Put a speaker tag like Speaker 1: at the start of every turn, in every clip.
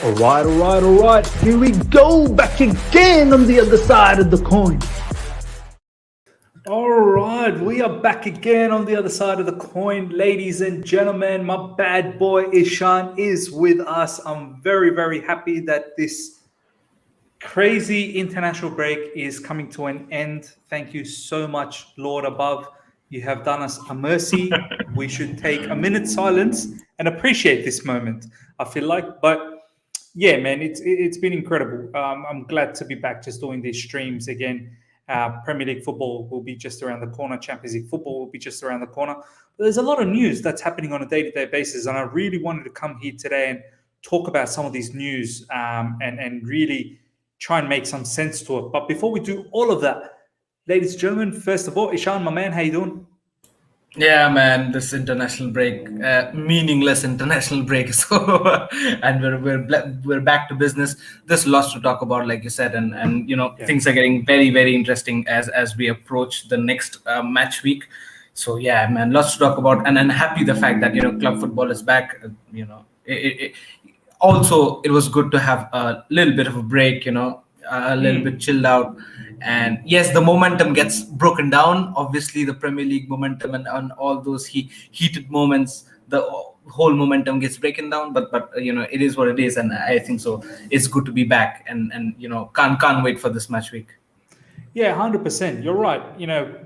Speaker 1: All right. Here we go, back again on the other side of the coin. All right, we are back again on the other side of the coin, ladies and gentlemen. My bad boy Ishan is with us. I'm very, very happy that this crazy international break is coming to an end. Thank you so much, Lord above. You have done us a mercy. We should take a minute's silence and appreciate this moment, I feel like. But yeah, man, it's been incredible. I'm glad to be back just doing these streams again. Premier League football will be just around the corner. Champions League football will be just around the corner. But there's a lot of news that's happening on a day-to-day basis, and I really wanted to come here today and talk about some of these news and really try and make some sense to it. But before we do all of that, ladies and gentlemen, first of all, Ishan, my man, how you doing?
Speaker 2: Yeah, man, this international break, meaningless international break is over, and we're back to business. There's lots to talk about, like you said, and things are getting very, very interesting as we approach the next match week. So yeah, man, lots to talk about, and I'm happy the fact that club football is back. Also, it was good to have a little bit of a break, a little bit chilled out. And yes, the momentum gets broken down. Obviously, the Premier League momentum and all those heated moments, the whole momentum gets broken down. But it is what it is, and I think so. It's good to be back, and can't wait for this match week.
Speaker 1: Yeah, 100%. You're right.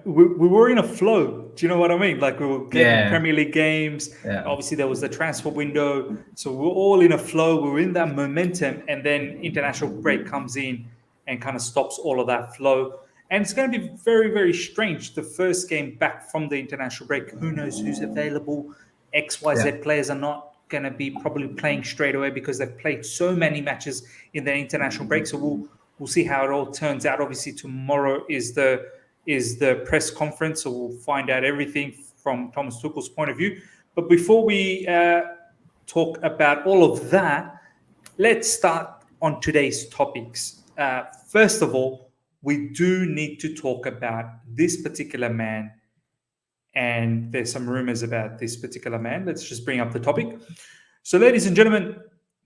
Speaker 1: We were in a flow. Do you know what I mean? Like we were getting Premier League games.
Speaker 2: Yeah.
Speaker 1: Obviously, there was the transfer window. So we're all in a flow. We were in that momentum. And then international break comes in and kind of stops all of that flow. And it's going to be very, very strange. The first game back from the international break. Who knows who's available? XYZ players are not going to be probably playing straight away because they've played so many matches in the international break. So we'll see how it all turns out. Obviously, tomorrow is the press conference, so we'll find out everything from Thomas Tuchel's point of view. But before we talk about all of that, let's start on today's topics. First of all, we do need to talk about this particular man, and there's some rumors about this particular man. Let's just bring up the topic. So, ladies and gentlemen,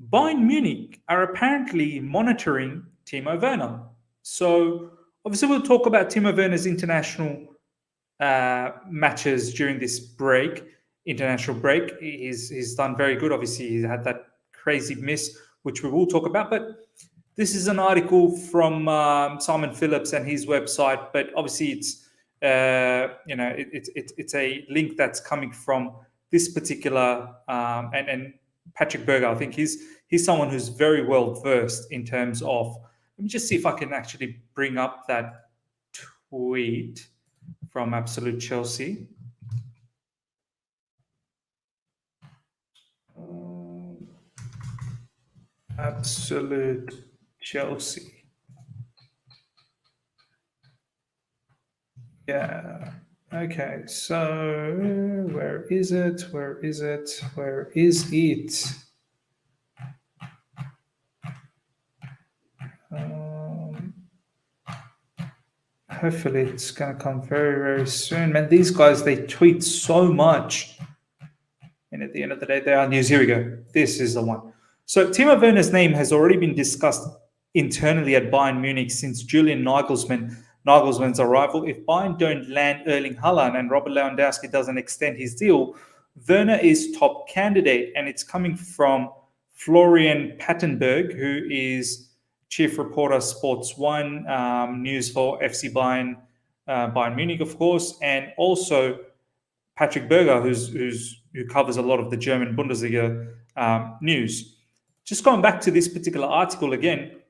Speaker 1: Bayern Munich are apparently monitoring Timo Werner. So obviously we'll talk about Timo Werner's international matches during this international break. He's done very good. Obviously he had that crazy miss, which we will talk about. But this is an article from Simon Phillips and his website. But obviously it's it's a link that's coming from this particular and Patrick Berger. I think he's someone who's very well versed in terms of. Let me just see if I can actually bring up that tweet from Absolute Chelsea. Absolute Chelsea. Yeah. Okay. So where is it? Hopefully it's going to come very, very soon. Man, these guys, they tweet so much. And at the end of the day, they are news. Here we go. This is the one. So Timo Werner's name has already been discussed internally at Bayern Munich since Julian Nagelsmann's arrival. If Bayern don't land Erling Haaland and Robert Lewandowski doesn't extend his deal, Werner is top candidate. And it's coming from Florian Pattenberg, who is chief reporter, Sports One, news for FC Bayern, Bayern Munich, of course, and also Patrick Berger, who covers a lot of the German Bundesliga news. Just going back to this particular article again,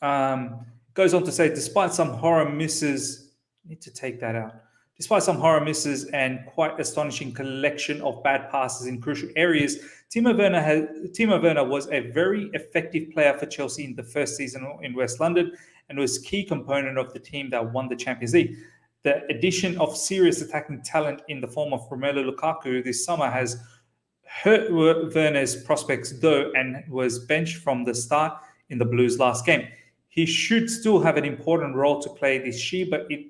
Speaker 1: goes on to say, despite some horror misses, need to take that out. Despite some horror misses and quite astonishing collection of bad passes in crucial areas, Timo Werner was a very effective player for Chelsea in the first season in West London and was a key component of the team that won the Champions League. The addition of serious attacking talent in the form of Romelu Lukaku this summer has hurt Werner's prospects, though, and was benched from the start in the Blues' last game. He should still have an important role to play this year, but it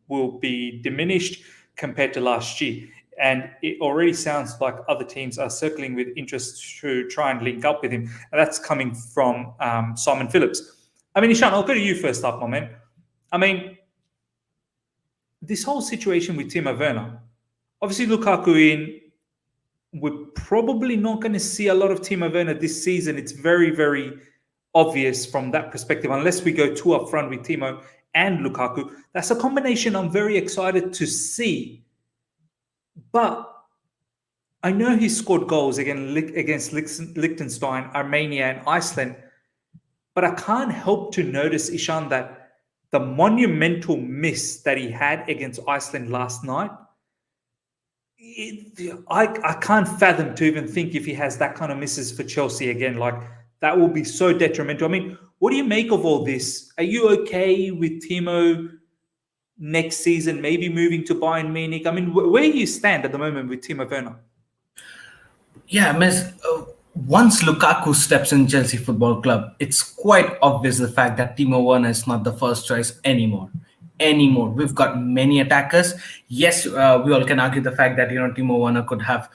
Speaker 1: will be diminished compared to last year. And it already sounds like other teams are circling with interest to try and link up with him. And that's coming from Simon Phillips. I mean, Ishan, I'll go to you first up, my man. I mean, this whole situation with Timo Werner, obviously Lukaku in, we're probably not going to see a lot of Timo Werner this season. It's very, very obvious from that perspective, unless we go too up front with Timo and Lukaku. That's a combination I'm very excited to see. But I know he scored goals against Liechtenstein, Armenia, and Iceland. But I can't help to notice, Ishan, that the monumental miss that he had against Iceland last night, I can't fathom to even think if he has that kind of misses for Chelsea again. Like, that will be so detrimental. I mean, what do you make of all this? Are you okay with Timo next season, maybe moving to Bayern Munich? I mean, where do you stand at the moment with Timo Werner?
Speaker 2: Yeah, Miss. Once Lukaku steps in Chelsea Football Club, it's quite obvious the fact that Timo Werner is not the first choice anymore. We've got many attackers. Yes, we all can argue the fact that Timo Werner could have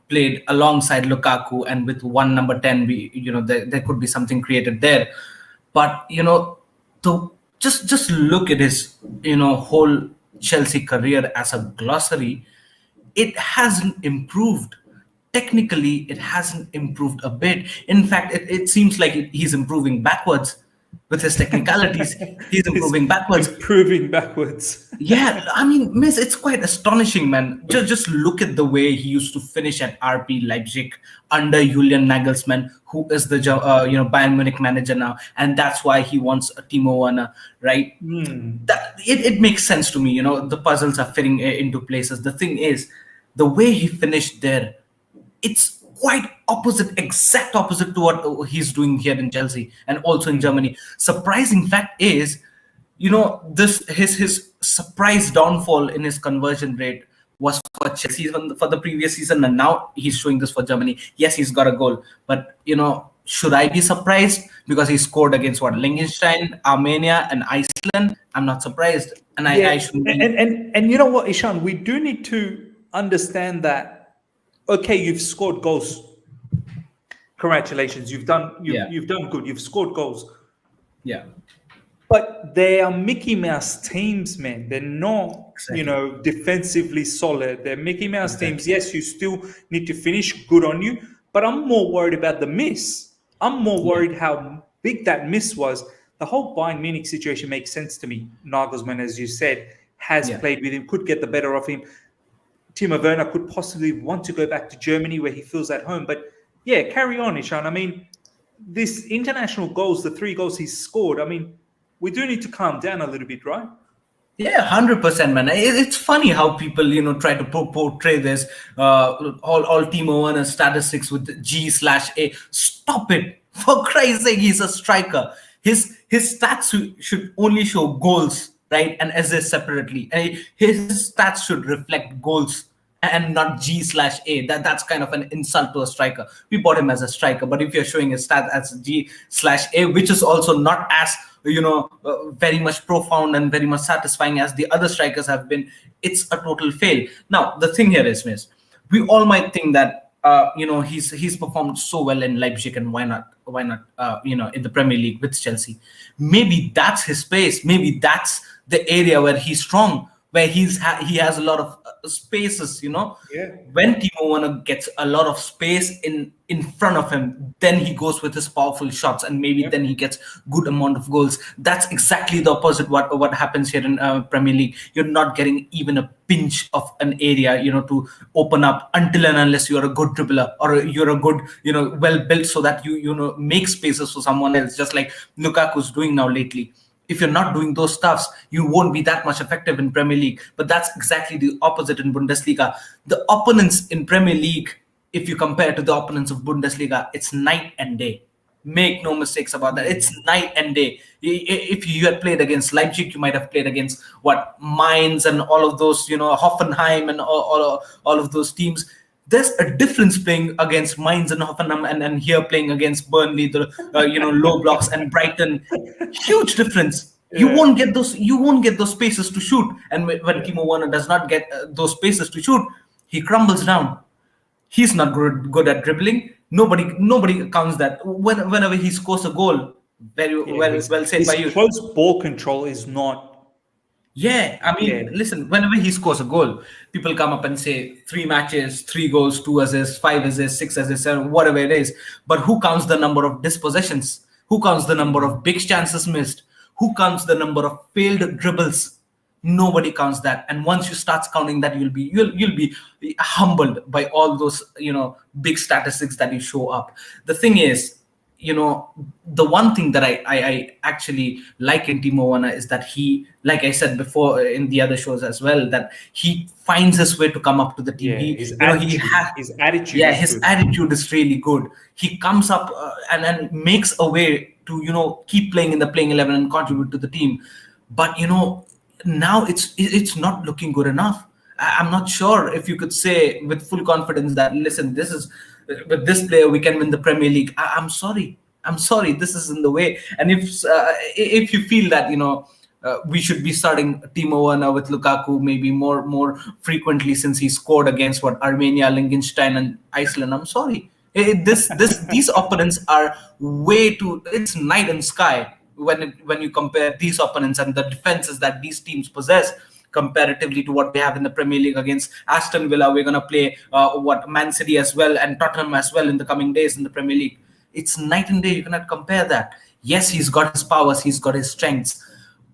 Speaker 2: played alongside Lukaku, and with one number 10, there could be something created there. But to just look at his whole Chelsea career as a glossary, it hasn't improved. Technically, it hasn't improved a bit. In fact, it seems like he's improving backwards with his technicalities. He's improving backwards.
Speaker 1: Improving backwards.
Speaker 2: Yeah, I mean, Miss, it's quite astonishing, man. Just look at the way he used to finish at RB Leipzig under Julian Nagelsmann, who is the Bayern Munich manager now, and that's why he wants a Timo Werner, right? That it makes sense to me. The puzzles are fitting into places. The thing is, the way he finished there, it's quite exact opposite to what he's doing here in Chelsea and also in Germany. Surprising fact is, his surprise downfall in his conversion rate was for Chelsea for the previous season, and now he's showing this for Germany. Yes, he's got a goal, but should I be surprised because he scored against Liechtenstein, Armenia, and Iceland? I'm not surprised, and I shouldn't.
Speaker 1: And you know what, Ishan, we do need to understand that. Okay, you've scored goals. Congratulations, you've done good. You've scored goals.
Speaker 2: Yeah,
Speaker 1: but they are Mickey Mouse teams, man. They're not,
Speaker 2: exactly.
Speaker 1: Defensively solid. They're Mickey Mouse teams. Yes, you still need to finish. Good on you. But I'm more worried about the miss. I'm more worried how big that miss was. The whole Bayern Munich situation makes sense to me. Nagelsmann, as you said, has played with him, could get the better of him. Timo Werner could possibly want to go back to Germany where he feels at home. But yeah, carry on, Ishan. I mean, this international goals, the 3 goals he's scored, I mean, we do need to calm down a little bit, right?
Speaker 2: Yeah, 100%, man. It's funny how people, try to portray this all Timo Werner statistics with G/A. Stop it! For Christ's sake, he's a striker. His stats should only show goals, right, and assists separately. And his stats should reflect goals and not G/A. That's kind of an insult to a striker. We bought him as a striker, but if you're showing his stats as G/A, which is also not as very much profound and very much satisfying as the other strikers have been, it's a total fail. Now, the thing here is, Miss, we all might think that he's performed so well in Leipzig, and why not in the Premier League with Chelsea. Maybe that's his space. Maybe that's the area where he's strong, where he has a lot of spaces. When Timo Werner gets a lot of space in front of him, then he goes with his powerful shots, and maybe then he gets good amount of goals. That's exactly the opposite what happens here in Premier League. You're not getting even a pinch of an area to open up until and unless you're a good dribbler or you're a good well built, so that you make spaces for someone else, just like Lukaku's doing now lately. If you're not doing those stuffs, you won't be that much effective in Premier League. But that's exactly the opposite in Bundesliga. The opponents in Premier League, if you compare to the opponents of Bundesliga, it's night and day. Make no mistakes about that. It's night and day. If you had played against Leipzig, you might have played against Mainz and all of those, Hoffenheim and all of those teams. There's a difference playing against Mainz and Hoffenheim and here playing against Burnley, the low blocks, and Brighton. Huge difference. You
Speaker 1: Yeah.
Speaker 2: won't get those. You won't get those spaces to shoot. And when Timo Werner does not get those spaces to shoot, he crumbles down. He's not good at dribbling. Nobody counts that. Whenever he scores a goal, very
Speaker 1: Yeah,
Speaker 2: well said by
Speaker 1: his
Speaker 2: you.
Speaker 1: close ball control is not.
Speaker 2: Yeah, I
Speaker 1: Yeah,
Speaker 2: mean, listen, whenever he scores a goal, people come up and say 3 matches, 3 goals, 2 assists, 5 assists, 6 assists, whatever it is. But who counts the number of dispossessions? Who counts the number of big chances missed? Who counts the number of failed dribbles? Nobody counts that. And once you start counting that, you'll be humbled by all those big statistics that you show up. The thing is, the one thing that I actually like in Timo Werner is that he, like I said before in the other shows as well, that he finds his way to come up to the team.
Speaker 1: yeah.
Speaker 2: He,
Speaker 1: His
Speaker 2: you know, he
Speaker 1: attitude,
Speaker 2: has,
Speaker 1: his attitude
Speaker 2: yeah,
Speaker 1: is
Speaker 2: his
Speaker 1: good.
Speaker 2: attitude is really good. He comes up and makes a way to keep playing in the playing 11 and contribute to the team. But now it's not looking good enough. I'm not sure if you could say with full confidence that, listen, this is with this player we can win the Premier League. I'm sorry. I'm sorry. This is in the way. And if you feel that we should be starting Timo Werner with Lukaku maybe more frequently since he scored against Armenia, Liechtenstein, and Iceland. I'm sorry. These opponents are way too. It's night and sky when you compare these opponents and the defenses that these teams possess comparatively to what we have in the Premier League against Aston Villa. We're going to play Man City as well and Tottenham as well in the coming days in the Premier League. It's night and day. You cannot compare that. Yes, he's got his powers, he's got his strengths,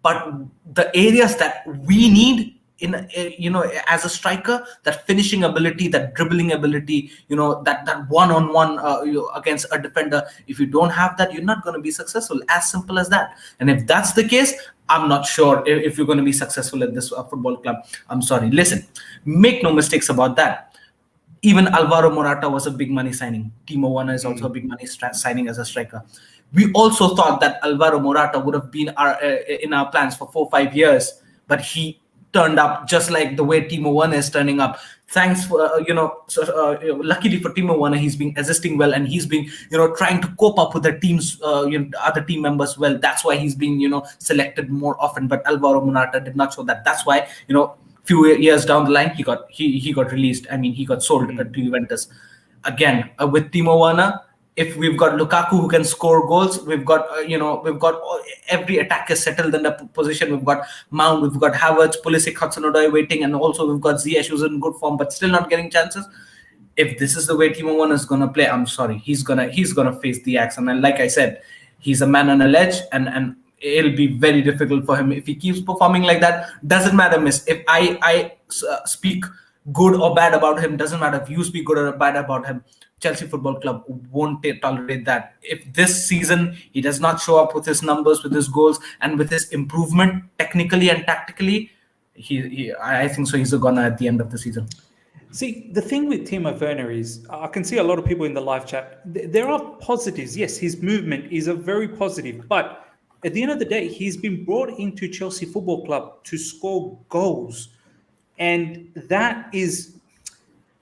Speaker 2: but the areas that we need as a striker, that finishing ability, that dribbling ability, that one-on-one against a defender, if you don't have that, you're not going to be successful. As simple as that. And if that's the case, I'm not sure if you're going to be successful at this football club. I'm sorry. Listen, make no mistakes about that. Even Alvaro Morata was a big money signing. Timo Werner is also a big money signing as a striker. We also thought that Alvaro Morata would have been in our plans for 4-5 years, but he turned up just like the way Timo Werner is turning up. Thanks for luckily for Timo Werner, he's been assisting well, and he's been trying to cope up with the teams, other team members well. That's why he's been selected more often. But Alvaro Morata did not show that. That's why few years down the line he got released. I mean, he got sold to Juventus. Again, with Timo Werner, if we've got Lukaku who can score goals, we've got every attacker settled in the position. We've got Mount, we've got Havertz, Pulisic, Hudson-Odoi waiting, and also we've got Ziyech who's in good form but still not getting chances. If this is the way Timo Werner is gonna play, I'm sorry, he's gonna face the axe. And then, like I said, he's a man on a ledge, and it'll be very difficult for him if he keeps performing like that. Doesn't matter, miss. If I speak good or bad about him, doesn't matter. If you speak good or bad about him, Chelsea Football Club won't tolerate that. If this season he does not show up with his numbers, with his goals, and with his improvement technically and tactically, I think so he's a goner at the end of the season.
Speaker 1: See, the thing with Timo Werner is, I can see a lot of people in the live chat. There are positives. Yes, his movement is a very positive, but at the end of the day, he's been brought into Chelsea Football Club to score goals, and that is.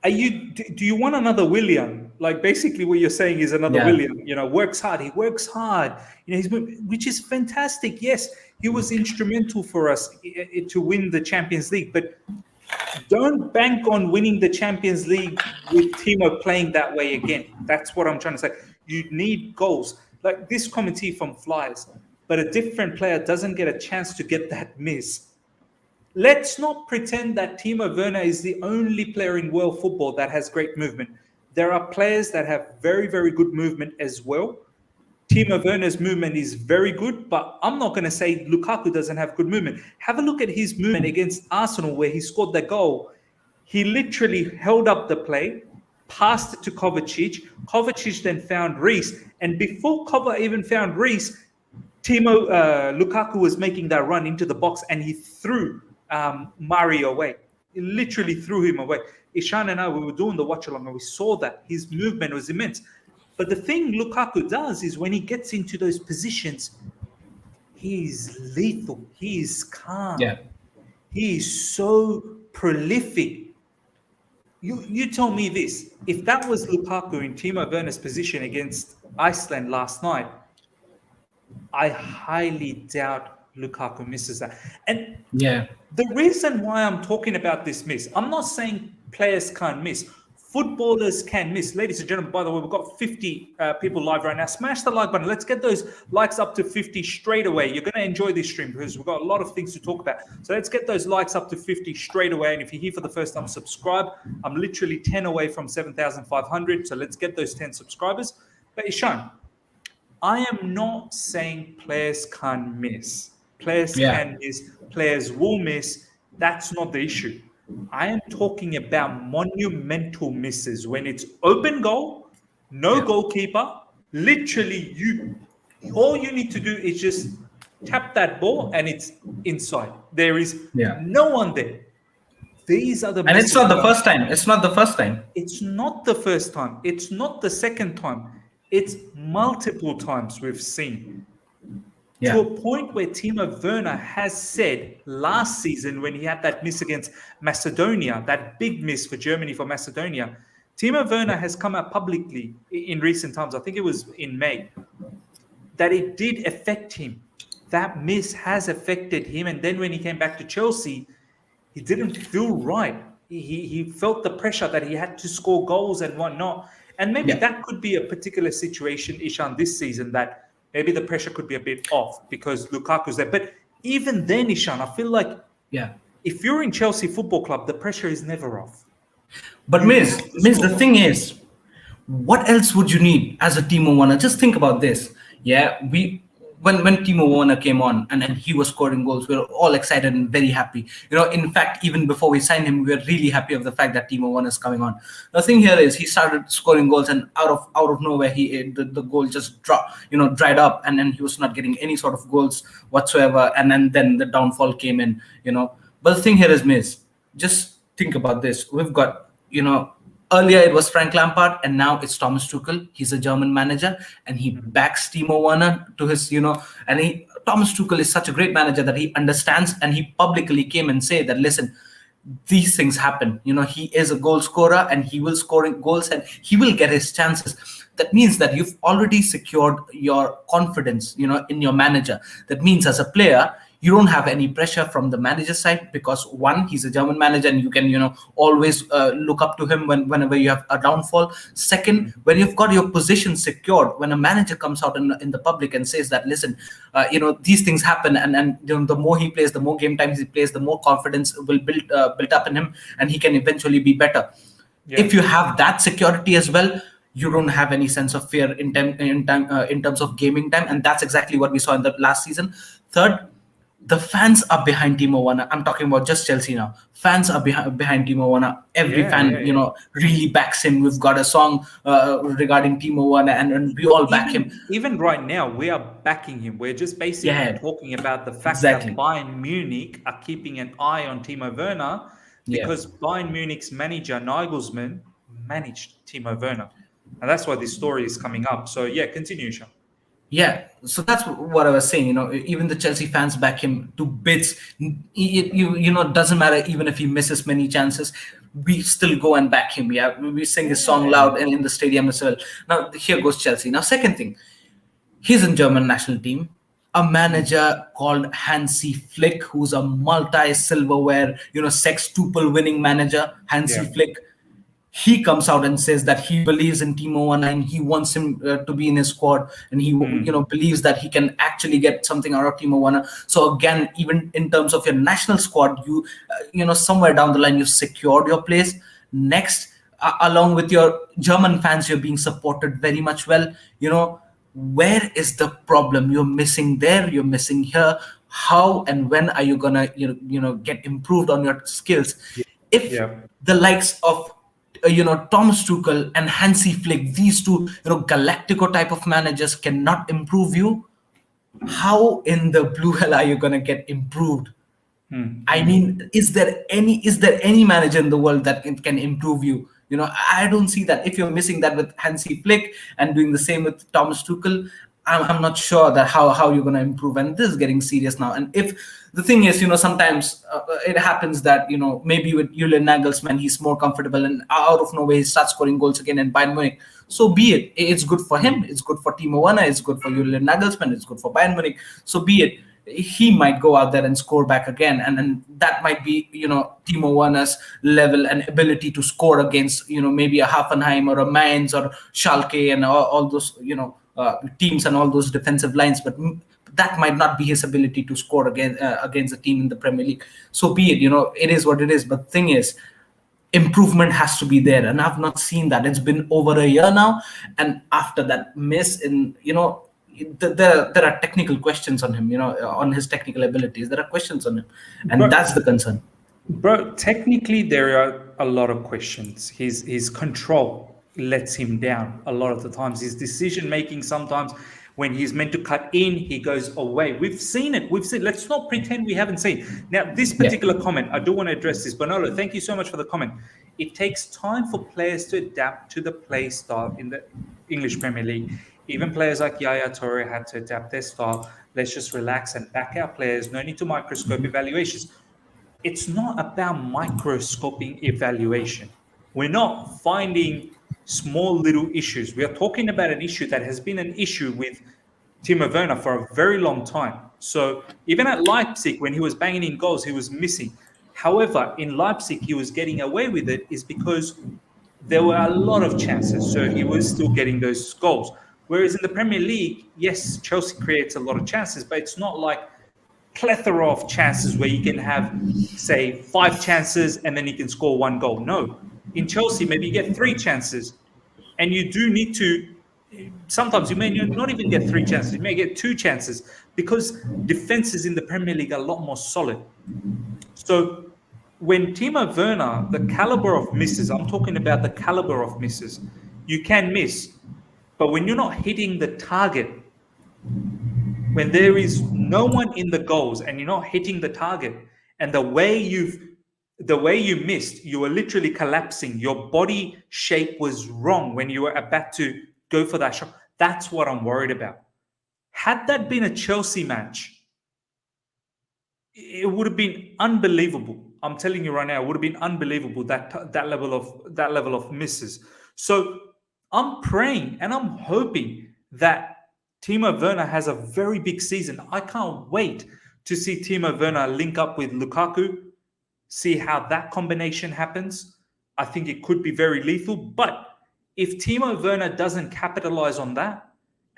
Speaker 1: Do you want another Willian? Like, basically what you're saying is another Willian, works hard. He works hard, which is fantastic. Yes, he was instrumental for us to win the Champions League, but don't bank on winning the Champions League with Timo playing that way again. That's what I'm trying to say. You need goals. Like this commentary from Flyers, but a different player doesn't get a chance to get that miss. Let's not pretend that Timo Werner is the only player in world football that has great movement. There are players that have very, very good movement as well. Timo Werner's movement is very good, but I'm not going to say Lukaku doesn't have good movement. Have a look at his movement against Arsenal where he scored the goal. He literally held up the play, passed it to Kovacic. Kovacic then found Reece. And before Kova even found Reece, Lukaku was making that run into the box and he threw Mari away. He literally threw him away. Ishan and I, we were doing the watch along and we saw that his movement was immense. But the thing Lukaku does is when he gets into those positions, he's lethal. He's calm.
Speaker 2: Yeah.
Speaker 1: He's so prolific. You tell me this. If that was Lukaku in Timo Werner's position against Iceland last night, I highly doubt Lukaku misses that. And
Speaker 2: Yeah.
Speaker 1: the reason why I'm talking about this miss, I'm not saying players can't miss. Footballers can miss. Ladies and gentlemen, by the way, we've got 50 people live right now. Smash the like button. Let's get those likes up to 50 straight away. You're going to enjoy this stream because we've got a lot of things to talk about. So let's get those likes up to 50 straight away. And if you're here for the first time, subscribe. I'm literally 10 away from 7,500. So let's get those 10 subscribers. But Ishan, I am not saying players can't miss. Players
Speaker 2: Yeah.
Speaker 1: can miss. Players will miss. That's not the issue. I am talking about monumental misses when it's open goal, no goalkeeper. Literally, all you need to do is just tap that ball and it's inside. There is
Speaker 2: Yeah.
Speaker 1: no one there. These are the
Speaker 2: And it's
Speaker 1: misses
Speaker 2: not the
Speaker 1: that-
Speaker 2: first time. It's not the first time.
Speaker 1: It's not the first time. It's not the second time. It's multiple times we've seen.
Speaker 2: Yeah.
Speaker 1: To a point where Timo Werner has said last season when he had that miss against Macedonia, that big miss for Germany for Macedonia, Timo Werner has come out publicly in recent times, I think it was in May, that it did affect him. That miss has affected him. And then when he came back to Chelsea, he didn't feel right. He felt the pressure that he had to score goals and whatnot. And maybe that could be a particular situation, Ishan, this season that maybe the pressure could be a bit off because Lukaku's there. But even then, Ishan, I feel like if you're in Chelsea Football Club, the pressure is never off.
Speaker 2: But Miz, the thing is, what else would you need as a Timo Werner? Just think about this. Yeah, when Timo Werner came on and he was scoring goals, we were all excited and very happy. In fact, even before we signed him, we were really happy of the fact that Timo Werner is coming on. The thing here is he started scoring goals, and out of nowhere, the goal just dried up, and then he was not getting any sort of goals whatsoever. And then the downfall came in. But the thing here is, Miz, just think about this. We've got earlier it was Frank Lampard, and now it's Thomas Tuchel. He's a German manager, and he backs Timo Werner to his, and Thomas Tuchel is such a great manager that he understands, and he publicly came and said that, listen, these things happen. He is a goal scorer, and he will score goals, and he will get his chances. That means that you've already secured your confidence, in your manager. That means as a player, you don't have any pressure from the manager side because one, he's a German manager and you can, always look up to him whenever you have a downfall. Second, when you've got your position secured, when a manager comes out in the public and says that, listen, these things happen, and the more he plays, the more game times he plays, the more confidence will build up in him, and he can eventually be better. Yeah. If you have that security as well, you don't have any sense of fear in terms of gaming time, and that's exactly what we saw in the last season. Third, the fans are behind Timo Werner. I'm talking about just Chelsea now. Fans are behind Timo Werner. Every fan, really backs him. We've got a song regarding Timo Werner, and we all back him.
Speaker 1: Even right now, we are backing him. We're just basically talking about the fact that Bayern Munich are keeping an eye on Timo Werner because Bayern Munich's manager, Nagelsmann, managed Timo Werner. And that's why this story is coming up. So, continue, Sean.
Speaker 2: Yeah, so that's what I was saying. Even the Chelsea fans back him to bits. It doesn't matter even if he misses many chances. We still go and back him. Yeah, we sing his song loud and in the stadium as well. Now here goes Chelsea. Now second thing, he's in German national team. A manager called Hansi Flick, who's a multi-silverware, sextuple winning manager. Hansi Flick. He comes out and says that he believes in Timo Werner and he wants him to be in his squad, and he believes that he can actually get something out of Timo Werner. So again, even in terms of your national squad, you somewhere down the line you've secured your place. Next, along with your German fans, you're being supported very much well. Where is the problem? You're missing there, you're missing here. How and when are you gonna get improved on your skills? If the likes of Thomas Tuchel and Hansi Flick, these two, Galactico type of managers cannot improve you, how in the blue hell are you going to get improved? I mean, is there any manager in the world that can improve you? I don't see that. If you're missing that with Hansi Flick and doing the same with Thomas Tuchel, I'm not sure that how you're going to improve. And this is getting serious now. And if the thing is, sometimes it happens that, maybe with Julian Nagelsmann, he's more comfortable and out of nowhere, he starts scoring goals again in Bayern Munich. So be it. It's good for him. It's good for Timo Werner. It's good for Julian Nagelsmann. It's good for Bayern Munich. So be it. he might go out there and score back again, and that might be, Timo Werner's level and ability to score against, maybe a Hoffenheim or a Mainz or Schalke and all those, teams and all those defensive lines. But that might not be his ability to score against a team in the Premier League. So be it. It is what it is. But the thing is, improvement has to be there, and I've not seen that. It's been over a year now, and after that miss there are technical questions on him, on his technical abilities. There are questions on him, and that's the concern.
Speaker 1: Bro, technically there are a lot of questions. His control lets him down a lot of the times. His decision making, sometimes when he's meant to cut in, he goes away. We've seen it. Let's not pretend we haven't seen. Now, this particular comment, I do want to address this. Bonolo, thank you so much for the comment. It takes time for players to adapt to the play style in the English Premier League. Even players like Yaya Toure had to adapt their style. Let's just relax and back our players. No need to microscope evaluations. It's not about microscoping evaluation. We're not finding small little issues. We are talking about an issue that has been an issue with Timo Werner for a very long time. So even at Leipzig, when he was banging in goals, he was missing. However, in Leipzig, he was getting away with it is because there were a lot of chances. So he was still getting those goals. Whereas in the Premier League, yes, Chelsea creates a lot of chances, but it's not like plethora of chances where you can have, say, 5 chances and then you can score 1 goal. No. In Chelsea, maybe you get 3 chances, and you do need to. Sometimes you may not even get 3 chances. You may get 2 chances because defenses in the Premier League are a lot more solid. So when Timo Werner, the caliber of misses, I'm talking about the caliber of misses, you can miss, but when you're not hitting the target, when there is no one in the goals and you're not hitting the target, and the way you missed, you were literally collapsing. Your body shape was wrong when you were about to go for that shot. That's what I'm worried about. Had that been a Chelsea match, it would have been unbelievable. I'm telling you right now, it would have been unbelievable, that level of misses. So I'm praying and I'm hoping that Timo Werner has a very big season. I can't wait to see Timo Werner link up with Lukaku, see how that combination happens. I think it could be very lethal. But if Timo Werner doesn't capitalize on that,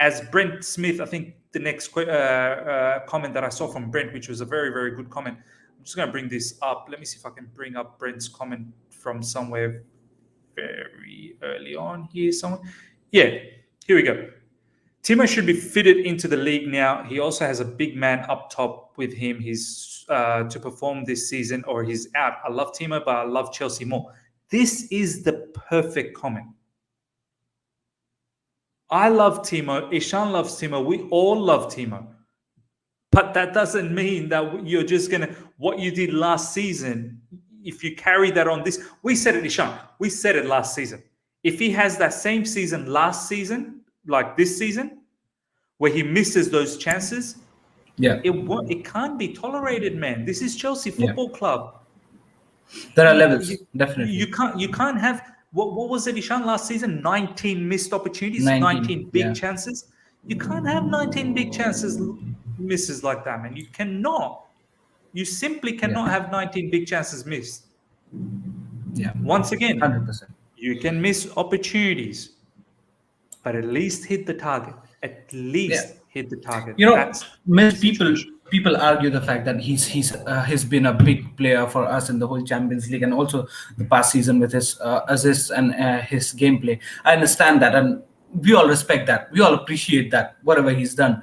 Speaker 1: as Brent Smith, I think the next comment that I saw from Brent, which was a very, very good comment. I'm just going to bring this up. Let me see if I can bring up Brent's comment from somewhere very early on here. Yeah, here we go. Timo should be fitted into the league now. He also has a big man up top with him. He's to perform this season, or he's out. I love Timo, but I love Chelsea more. This is the perfect comment. I love Timo. Ishan loves Timo. We all love Timo. But that doesn't mean that you're just going to, what you did last season, if you carry that on this, we said it, Ishan. We said it last season. If he has that same season last season, like this season, where he misses those chances, it can't be tolerated, man. This is Chelsea Football Club.
Speaker 2: There are levels, definitely.
Speaker 1: You can't have what was it, Ishan, last season? 19 missed opportunities, 19 big chances. You can't have 19 big chances misses like that, man. You cannot. You simply cannot have 19 big chances missed.
Speaker 2: Yeah.
Speaker 1: Once again,
Speaker 2: 100%.
Speaker 1: You can miss opportunities, but at least hit the target. At least hit the target.
Speaker 2: People argue the fact that he's been a big player for us in the whole Champions League and also the past season with his assists and his gameplay. I understand that, and we all respect that. We all appreciate that, whatever he's done.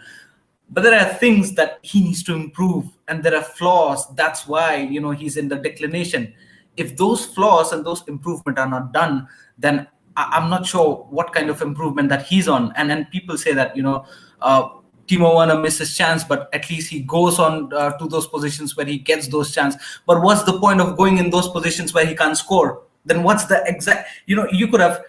Speaker 2: But there are things that he needs to improve, and there are flaws. That's why he's in the declination. If those flaws and those improvements are not done, then I'm not sure what kind of improvement that he's on. And then people say that Timo Werner misses chance, but at least he goes on to those positions where he gets those chances. But what's the point of going in those positions where he can't score? Then what's the exact? You could have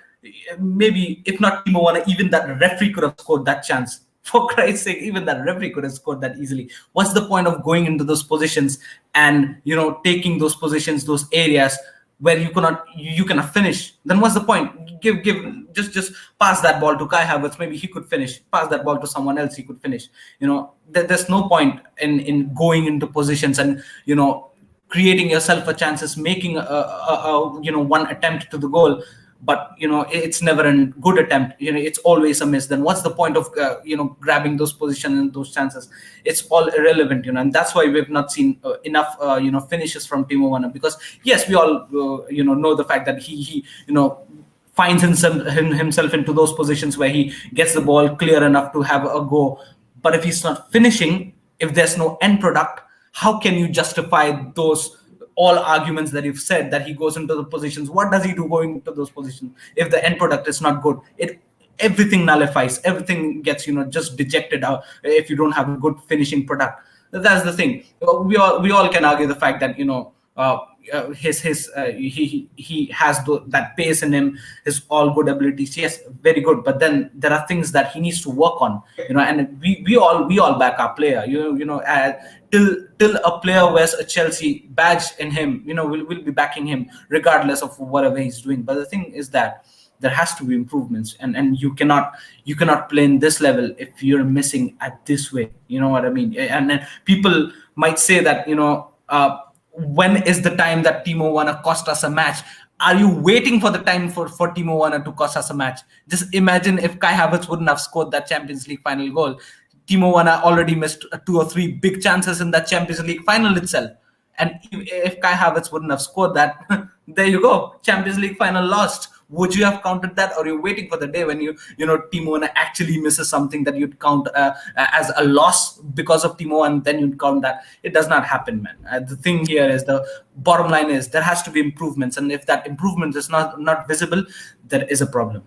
Speaker 2: maybe, if not Timo Werner, even that referee could have scored that chance. For Christ's sake, even that referee could have scored that easily. What's the point of going into those positions and taking those positions, those areas, where you cannot finish, then what's the point? Just pass that ball to Kai Havertz. Maybe he could finish. Pass that ball to someone else. He could finish. There's no point in going into positions and creating yourself a chances, making a one attempt to the goal, but it's never a good attempt. It's always a miss. Then what's the point of grabbing those positions and those chances? It's all irrelevant. And that's why we've not seen enough finishes from Timo Werner, because yes, we all know the fact that he finds himself into those positions where he gets the ball clear enough to have a go. But if he's not finishing, if there's no end product, how can you justify those all arguments that you've said that he goes into the positions? What does he do going into those positions if the end product is not good? Everything nullifies, everything gets just dejected out if you don't have a good finishing product. That's the thing. We all can argue the fact that he has that pace in him, his all good abilities. Yes, very good. But then there are things that he needs to work on. And we all back our player. Till a player wears a Chelsea badge in him, we'll be backing him regardless of whatever he's doing. But the thing is that there has to be improvements, and you cannot play in this level if you're missing at this way. You know what I mean? And then people might say that when is the time that Timo Werner cost us a match? Are you waiting for the time for Timo Werner to cost us a match? Just imagine if Kai Havertz wouldn't have scored that Champions League final goal. Timo Werner already missed 2 or 3 big chances in that Champions League final itself. And if Kai Havertz wouldn't have scored that, there you go, Champions League final lost. Would you have counted that, or are you waiting for the day when Timo Werner actually misses something that you'd count as a loss because of Timo, and then you'd count that? It does not happen, man. The thing here is, the bottom line is, there has to be improvements, and if that improvement is not visible, there is a problem.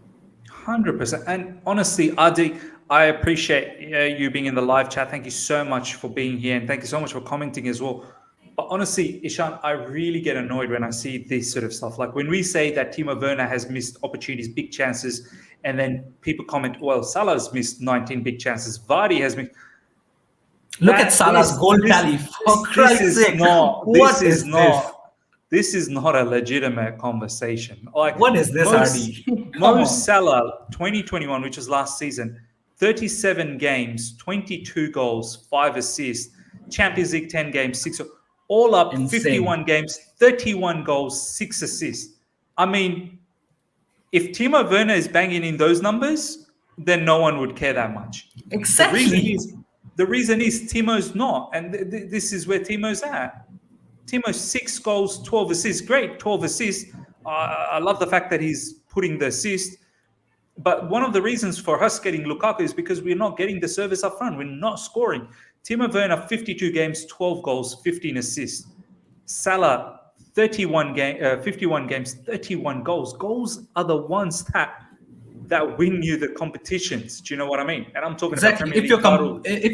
Speaker 1: 100%. And honestly, Adi, I appreciate you being in the live chat. Thank you so much for being here, and thank you so much for commenting as well. But honestly, Ishan, I really get annoyed when I see this sort of stuff. Like when we say that Timo Werner has missed opportunities, big chances, and then people comment, well, Salah's missed 19 big chances. Vardy has missed.
Speaker 2: Look at Salah's goal tally. For Christ's sake.
Speaker 1: This is not a legitimate conversation. Like,
Speaker 2: what is this, Hardy?
Speaker 1: Mo Salah, 2021, which was last season, 37 games, 22 goals, 5 assists. Champions League 10 games, 6. All up, insane. 51 games, 31 goals, 6 assists. I mean, if Timo Werner is banging in those numbers, then no one would care that much.
Speaker 2: Exactly.
Speaker 1: The reason is Timo's not, and this is where Timo's at. Timo's 6 goals, 12 assists. Great, 12 assists. I love the fact that he's putting the assist. But one of the reasons for us getting Lukaku is because we're not getting the service up front. We're not scoring. Timo Werner, 52 games, 12 goals, 15 assists. Salah, 51 games, 31 goals. Goals are the ones that win you the competitions. Do you know what I mean? And I'm talking
Speaker 2: exactly. If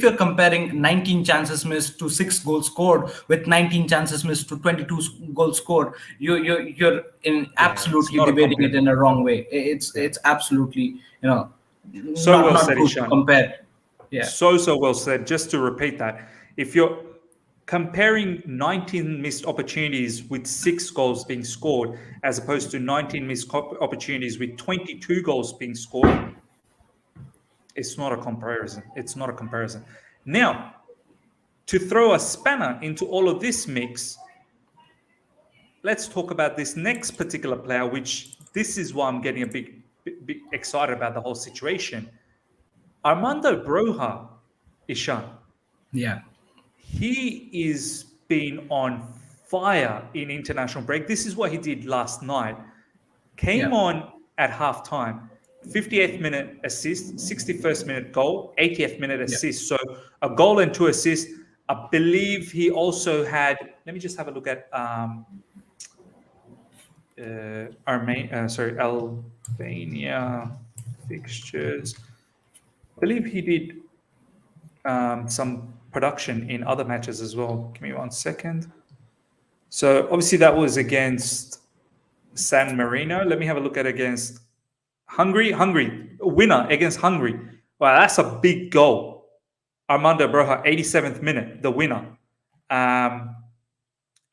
Speaker 2: you're comparing 19 chances missed to 6 goals scored with 19 chances missed to 22 goals scored, you're absolutely debating it in a wrong way. It's absolutely
Speaker 1: so
Speaker 2: not good to compare. Yeah.
Speaker 1: So well said. Just to repeat that, if you're comparing 19 missed opportunities with 6 goals being scored, as opposed to 19 missed opportunities with 22 goals being scored, it's not a comparison. It's not a comparison. Now, to throw a spanner into all of this mix, let's talk about this next particular player, which this is why I'm getting a bit excited about the whole situation. Armando Broja, Ishan.
Speaker 2: Yeah.
Speaker 1: He is been on fire in international break. This is what he did last night. Came on at halftime, 58th minute assist, 61st minute goal, 80th minute assist. So a goal and 2 assists. I believe he also had, let me just have a look at Albania fixtures. I believe he did some production in other matches as well. Give me 1 second. So obviously that was against San Marino. Let me have a look at against Hungary. Winner against Hungary. Wow, that's a big goal. Armando Broja, 87th minute, the winner.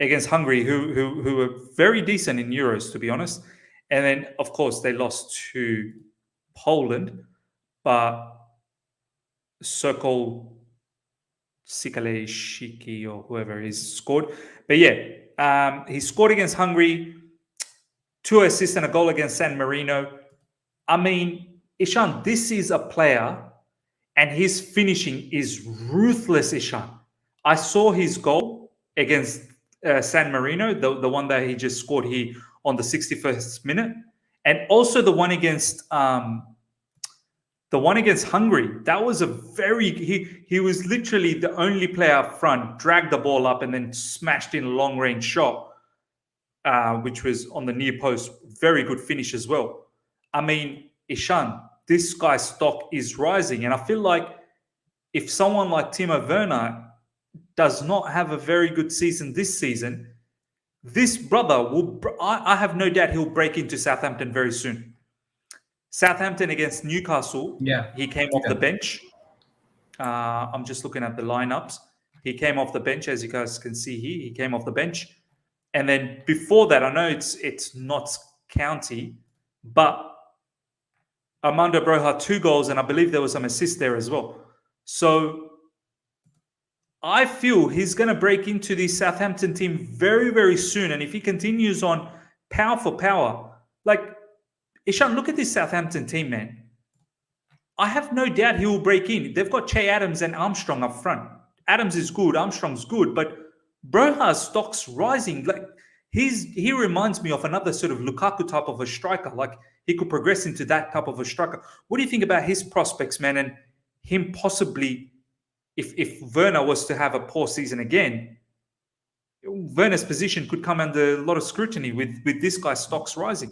Speaker 1: against Hungary, who were very decent in Euros, to be honest. And then, of course, they lost to Poland, but Sokol Sikale Shiki or whoever is scored. But yeah, he scored against Hungary, 2 assists and a goal against San Marino. I mean, Ishan, this is a player, and his finishing is ruthless, Ishan. I saw his goal against San Marino, the one that he just scored here on the 61st minute, and also the one against Hungary. That was a very he was literally the only player up front, dragged the ball up and then smashed in a long range shot, which was on the near post. Very good finish as well. I mean, Ishan, this guy's stock is rising, and I feel like if someone like Timo Werner does not have a very good season this season, this brother will. I have no doubt he'll break into Southampton very soon. Southampton against Newcastle.
Speaker 2: Yeah,
Speaker 1: He came off the bench. I'm just looking at the lineups. He came off the bench, as you guys can see here. He came off the bench, and then before that, I know it's not County, but Armando Broja 2 goals, and I believe there was some assists there as well. So I feel he's going to break into the Southampton team very, very soon. And if he continues on power for power, like Ishan, look at this Southampton team, man. I have no doubt he will break in. They've got Che Adams and Armstrong up front. Adams is good, Armstrong's good, but Broja's stock's rising. Like he reminds me of another sort of Lukaku type of a striker. Like he could progress into that type of a striker. What do you think about his prospects, man, and him possibly? If Werner was to have a poor season again, Werner's position could come under a lot of scrutiny with this guy's stocks rising.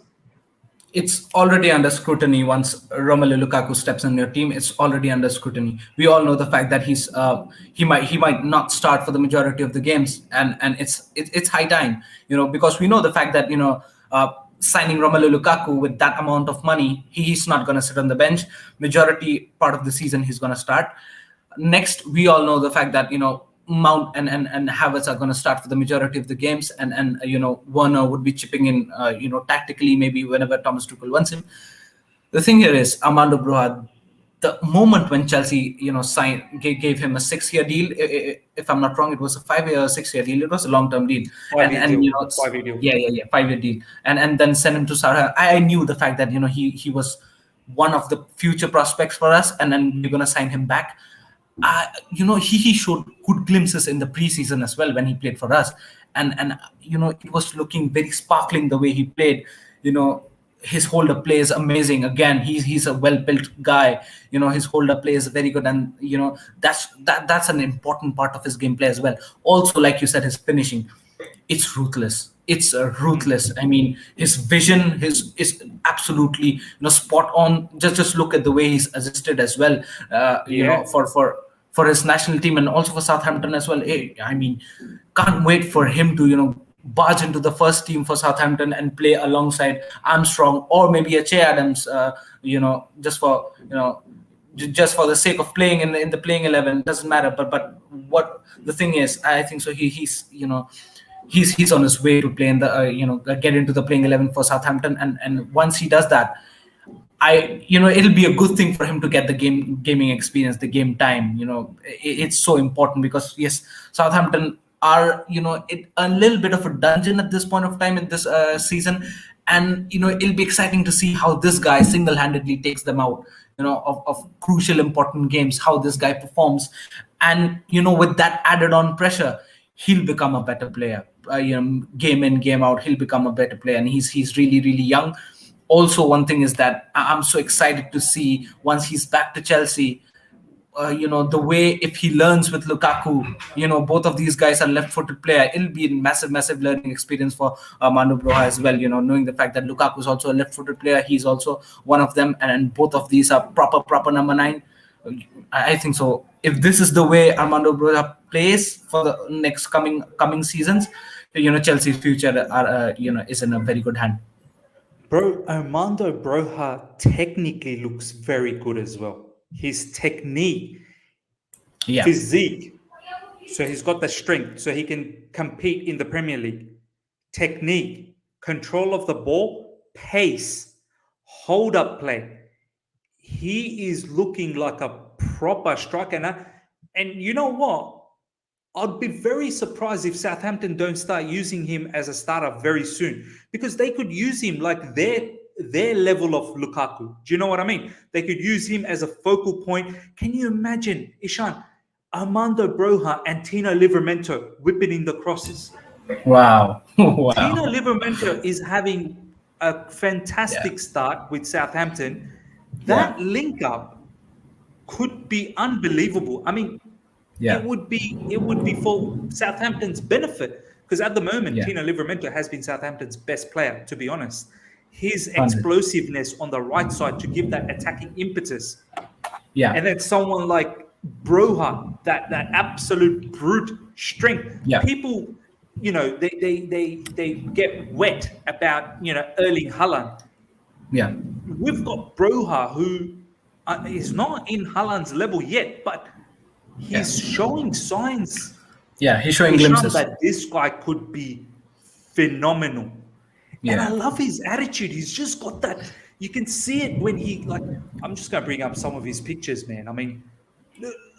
Speaker 2: It's already under scrutiny once Romelu Lukaku steps in your team. It's already under scrutiny. We all know the fact that he might not start for the majority of the games, and it's high time, because we know the fact that signing Romelu Lukaku with that amount of money, he's not going to sit on the bench. Majority part of the season he's going to start. Next, we all know the fact that Mount and Havertz are going to start for the majority of the games, and Werner would be chipping in tactically maybe whenever Thomas Tuchel wants him. The thing here is Armando Broja. The moment when Chelsea gave him a 6-year deal, if I'm not wrong, it was a 5-year or 6-year deal. It was a long-term deal,
Speaker 1: 5-year deal.
Speaker 2: Yeah, 5-year deal, and then send him to Southampton. I knew the fact that he was one of the future prospects for us, and then we're going to sign him back. He showed good glimpses in the preseason as well when he played for us, and it was looking very sparkling the way he played. His hold up play is amazing. Again, he's a well built guy. His hold up play is very good, and that's an important part of his gameplay as well. Also, like you said, his finishing, it's ruthless. It's ruthless. I mean, his vision is absolutely spot on. Just look at the way he's assisted as well. For his national team and also for Southampton as well. I mean, can't wait for him to barge into the first team for Southampton and play alongside Armstrong or maybe a Che Adams. Just for the sake of playing in the playing 11, doesn't matter. But what the thing is, I think so. He's on his way to play in the get into the playing 11 for Southampton, and once he does that, it'll be a good thing for him to get the gaming experience, the game time. It's so important because yes, Southampton are a little bit of a dungeon at this point of time in this season, and it'll be exciting to see how this guy single-handedly takes them out of crucial important games, how this guy performs, and with that added on pressure, he'll become a better player. Game in, game out, he'll become a better player, and he's really, really young. Also, one thing is that I'm so excited to see once he's back to Chelsea, the way if he learns with Lukaku, both of these guys are left-footed player. It'll be a massive, massive learning experience for Armando Broja as well. Knowing the fact that Lukaku is also a left-footed player, he's also one of them, and both of these are proper number 9. I think so. If this is the way Armando Broja plays for the next coming seasons, Chelsea's future is in a very good hand.
Speaker 1: Bro, Armando Broja technically looks very good as well. His technique, physique, So he's got the strength, so he can compete in the Premier League. Technique, control of the ball, pace, hold up play. He is looking like a proper striker. And you know what? I'd be very surprised if Southampton don't start using him as a starter very soon, because they could use him like their level of Lukaku. Do you know what I mean? They could use him as a focal point. Can you imagine, Ishan, Armando Broja and Tino Livramento whipping in the crosses?
Speaker 2: Wow. Wow.
Speaker 1: Tino Livramento is having a fantastic
Speaker 2: Yeah.
Speaker 1: start with Southampton.
Speaker 2: Yeah.
Speaker 1: That link up could be unbelievable. I mean,
Speaker 2: Yeah.
Speaker 1: it would be for Southampton's benefit, because at the moment
Speaker 2: Yeah.
Speaker 1: Tino Livramento has been Southampton's best player, to be honest. His
Speaker 2: 100.
Speaker 1: explosiveness on the right side to give that attacking impetus,
Speaker 2: Yeah.
Speaker 1: and then someone like Broja, that absolute brute strength.
Speaker 2: Yeah.
Speaker 1: People, they get wet about Erling Haaland.
Speaker 2: Yeah.
Speaker 1: We've got Broja, who is not in Haaland's level yet, but he's showing signs.
Speaker 2: Yeah. He's showing
Speaker 1: Ishan,
Speaker 2: glimpses.
Speaker 1: that this guy could be phenomenal. And I
Speaker 2: Yeah.
Speaker 1: love his attitude. He's just got that. You can see it when I'm just going to bring up some of his pictures, man. I mean,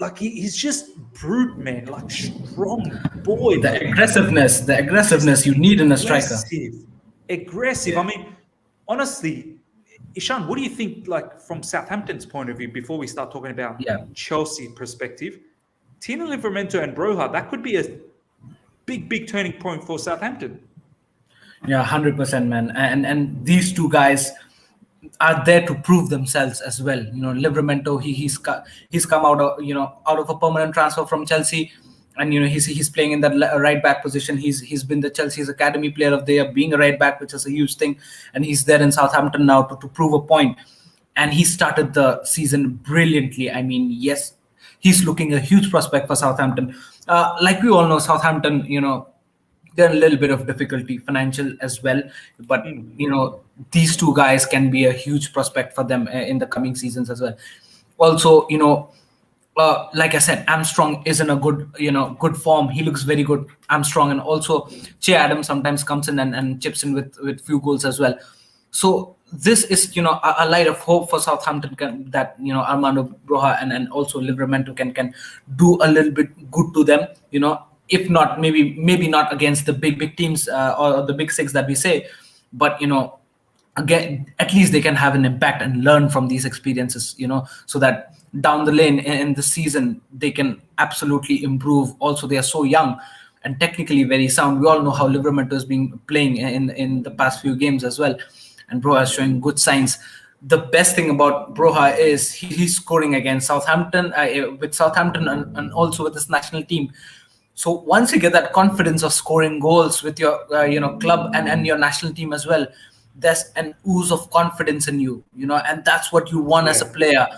Speaker 1: like he's just brute, man. Like strong boy.
Speaker 2: The aggressiveness you need in a striker.
Speaker 1: Aggressive. I mean, honestly, Ishan, what do you think, like from Southampton's point of view, before we start talking about Chelsea perspective? Tino Livramento and Broja, that could be a big turning point for Southampton.
Speaker 2: Yeah, 100%, man. And these two guys are there to prove themselves as well. Livramento, he's come out of a permanent transfer from Chelsea, and he's playing in that right back position. He's been the Chelsea's Academy Player of the Year, being a right back, which is a huge thing, and he's there in Southampton now to prove a point. And he started the season brilliantly. I mean, yes, he's looking a huge prospect for Southampton. Like we all know, Southampton, they're in a little bit of difficulty, financial as well, but these two guys can be a huge prospect for them in the coming seasons as well. Also, like I said, Armstrong is in a good form. He looks very good, Armstrong, and also Che Adams sometimes comes in and chips in with few goals as well. So this is a light of hope for Southampton, that Armando Broja and also Livramento can do a little bit good to them. If not, maybe not against the big teams or the big six that we say, but again, at least they can have an impact and learn from these experiences, so that down the lane in the season they can absolutely improve. Also, they are so young and technically very sound. We all know how Livramento has been playing in the past few games as well, and Broja is showing good signs. The best thing about Broja is he's scoring against Southampton, with Southampton and also with his national team. So once you get that confidence of scoring goals with your club and your national team as well, there's an ooze of confidence in you, and that's what you want as a player.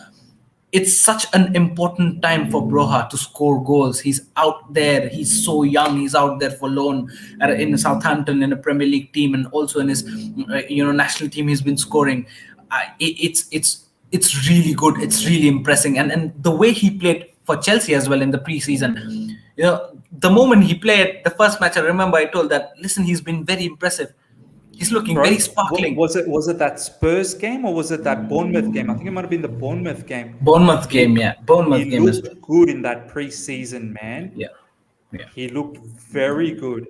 Speaker 2: It's such an important time for Broja to score goals. He's out there. He's so young. He's out there for loan in Southampton, in a Premier League team, and also in his national team. He's been scoring. It's really good. It's really impressive, and the way he played for Chelsea as well in the preseason. The moment he played the first match, I remember I told that, listen, he's been very impressive. He's looking very sparkling.
Speaker 1: Was it that Spurs game, or was it that Bournemouth game? I think it might have been the Bournemouth game.
Speaker 2: Bournemouth game.
Speaker 1: He looked good in that preseason, man.
Speaker 2: Yeah.
Speaker 1: He looked very good.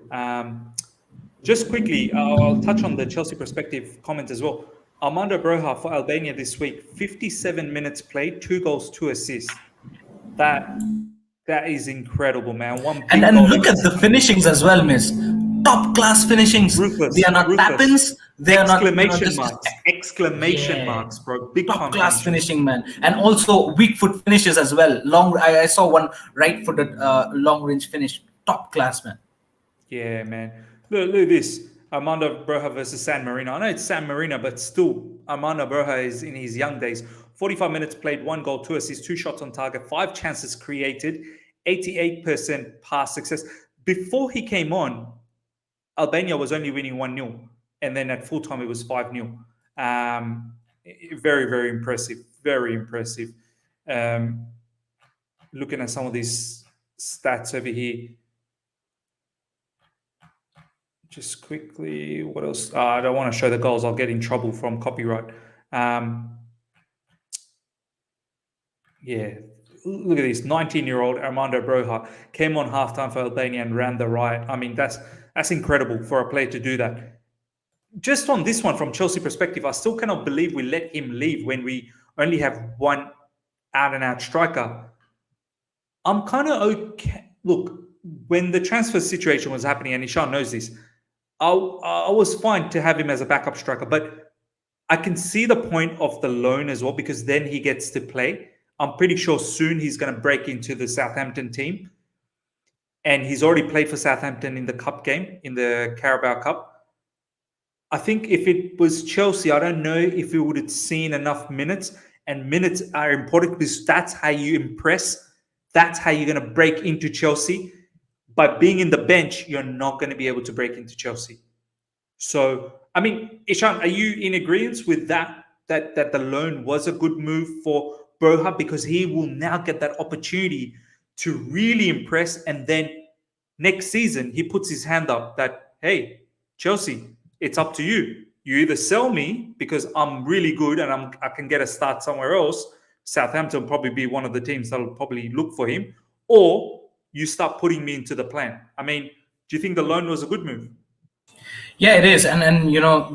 Speaker 1: Just quickly, I'll touch on the Chelsea perspective comment as well. Armando Broja for Albania this week, 57 minutes played, 2 goals, 2 assists. That is incredible, man.
Speaker 2: And look at the finishings as well, miss. Top class finishings.
Speaker 1: Ruthless,
Speaker 2: they are not tap-ins. They are
Speaker 1: exclamation marks, bro. Big
Speaker 2: top class finishing, man. And also weak foot finishes as well. I saw one right-footed long range finish. Top class, man.
Speaker 1: Yeah, man. Look at this. Armando Broja versus San Marino. I know it's San Marino, but still, Armando Broja is in his young days. 45 minutes played, 1 goal, 2 assists, 2 shots on target, 5 chances created, 88% pass success. Before he came on, Albania was only winning 1-0. And then at full time, it was 5-0. Very, very impressive. Very impressive. Looking at some of these stats over here. Just quickly, what else? I don't want to show the goals. I'll get in trouble from copyright. Yeah, look at this. 19-year-old Armando Broja came on halftime for Albania and ran the riot. I mean, that's incredible for a player to do that. Just on this one, from Chelsea perspective, I still cannot believe we let him leave when we only have one out-and-out striker. I'm kind of okay. Look, when the transfer situation was happening, and Ishan knows this, I was fine to have him as a backup striker, but I can see the point of the loan as well, because then he gets to play. I'm pretty sure soon he's going to break into the Southampton team. And he's already played for Southampton in the cup game, in the Carabao Cup. I think if it was Chelsea, I don't know if we would have seen enough minutes. And minutes are important because that's how you impress. That's how you're going to break into Chelsea. By being in the bench, you're not going to be able to break into Chelsea. So, I mean, Ishan, are you in agreement with that the loan was a good move for Broja, because he will now get that opportunity to really impress, and then next season he puts his hand up that, hey, Chelsea, it's up to you. You either sell me because I'm really good and I can get a start somewhere else. Southampton will probably be one of the teams that will probably look for him, or you start putting me into the plan. I mean, do you think the loan was a good move?
Speaker 2: Yeah, it is, and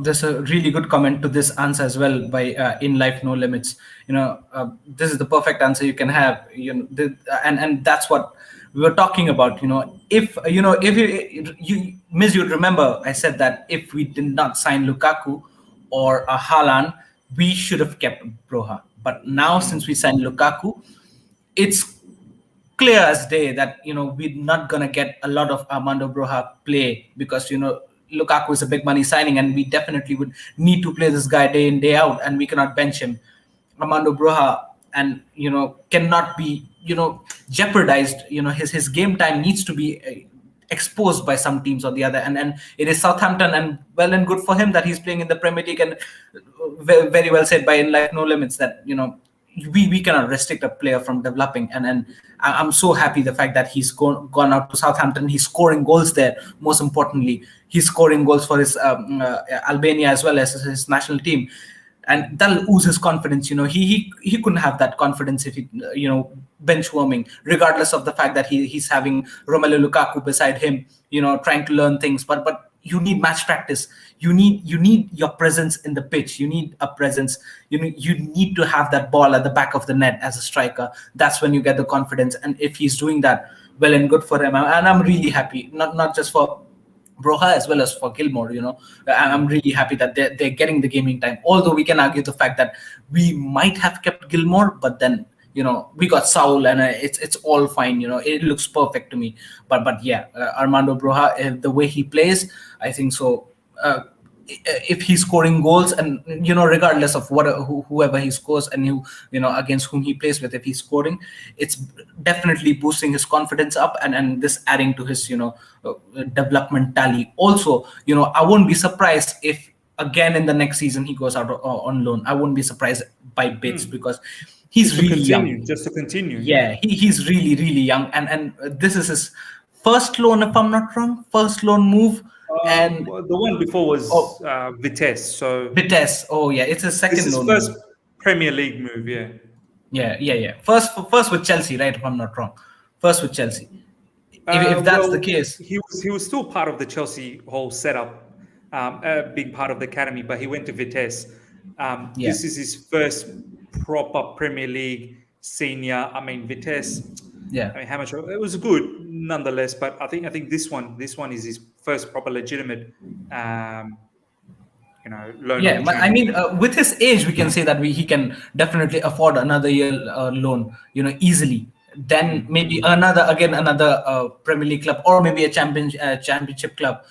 Speaker 2: there's a really good comment to this answer as well by In Life No Limits. This is the perfect answer you can have. And that's what we were talking about. If you'd remember, I said that if we did not sign Lukaku or Haaland, we should have kept Broja. But now, since we signed Lukaku, it's clear as day that we're not gonna get a lot of Armando Broja play, because Lukaku is a big money signing, and we definitely would need to play this guy day in, day out, and we cannot bench him. Armando Broja and cannot be jeopardized. His game time needs to be exposed by some teams or the other, and it is Southampton, and well and good for him that he's playing in the Premier League, and very well said by In Life No Limits that we cannot restrict a player from developing, and I'm so happy the fact that he's gone out to Southampton. He's scoring goals there. Most importantly, he's scoring goals for his Albania as well as his national team, and that'll ooze his confidence. He couldn't have that confidence if he bench warming, regardless of the fact that he's having Romelu Lukaku beside him, trying to learn things. But you need match practice. You need your presence in the pitch. You need a presence. You need to have that ball at the back of the net as a striker. That's when you get the confidence. And if he's doing that, well and good for him. And I'm really happy, not just for Broja as well as for Gilmore. I'm really happy that they're getting the gaming time. Although we can argue the fact that we might have kept Gilmore, but then we got Saul, and it's all fine. It looks perfect to me. But yeah, Armando Broja, the way he plays, I think so. If he's scoring goals, and regardless of whoever he scores and against whom he plays with, if he's scoring, it's definitely boosting his confidence up, and this adding to his development tally. Also, I won't be surprised if again in the next season he goes out on loan. I won't be surprised by bits, because he's really young.
Speaker 1: Just to continue.
Speaker 2: Yeah, he's really, really young, and this is his first loan, if I'm not wrong, first loan move. And
Speaker 1: the one before was Vitesse. So
Speaker 2: Vitesse. Oh yeah, it's a second.
Speaker 1: This is
Speaker 2: loan
Speaker 1: first
Speaker 2: move.
Speaker 1: Premier League move.
Speaker 2: Yeah. First with Chelsea, right? If I'm not wrong, first with Chelsea. If that's the case,
Speaker 1: he was still part of the Chelsea whole setup, a big part of the academy, but he went to Vitesse. This is his first proper Premier League senior. I mean, Vitesse.
Speaker 2: Yeah.
Speaker 1: I mean, how much it was good nonetheless, but I think this one is his first proper legitimate loan.
Speaker 2: Yeah, but I mean, with his age, we can say that he can definitely afford another year loan, easily. Then maybe another Premier League club, or maybe a championship club,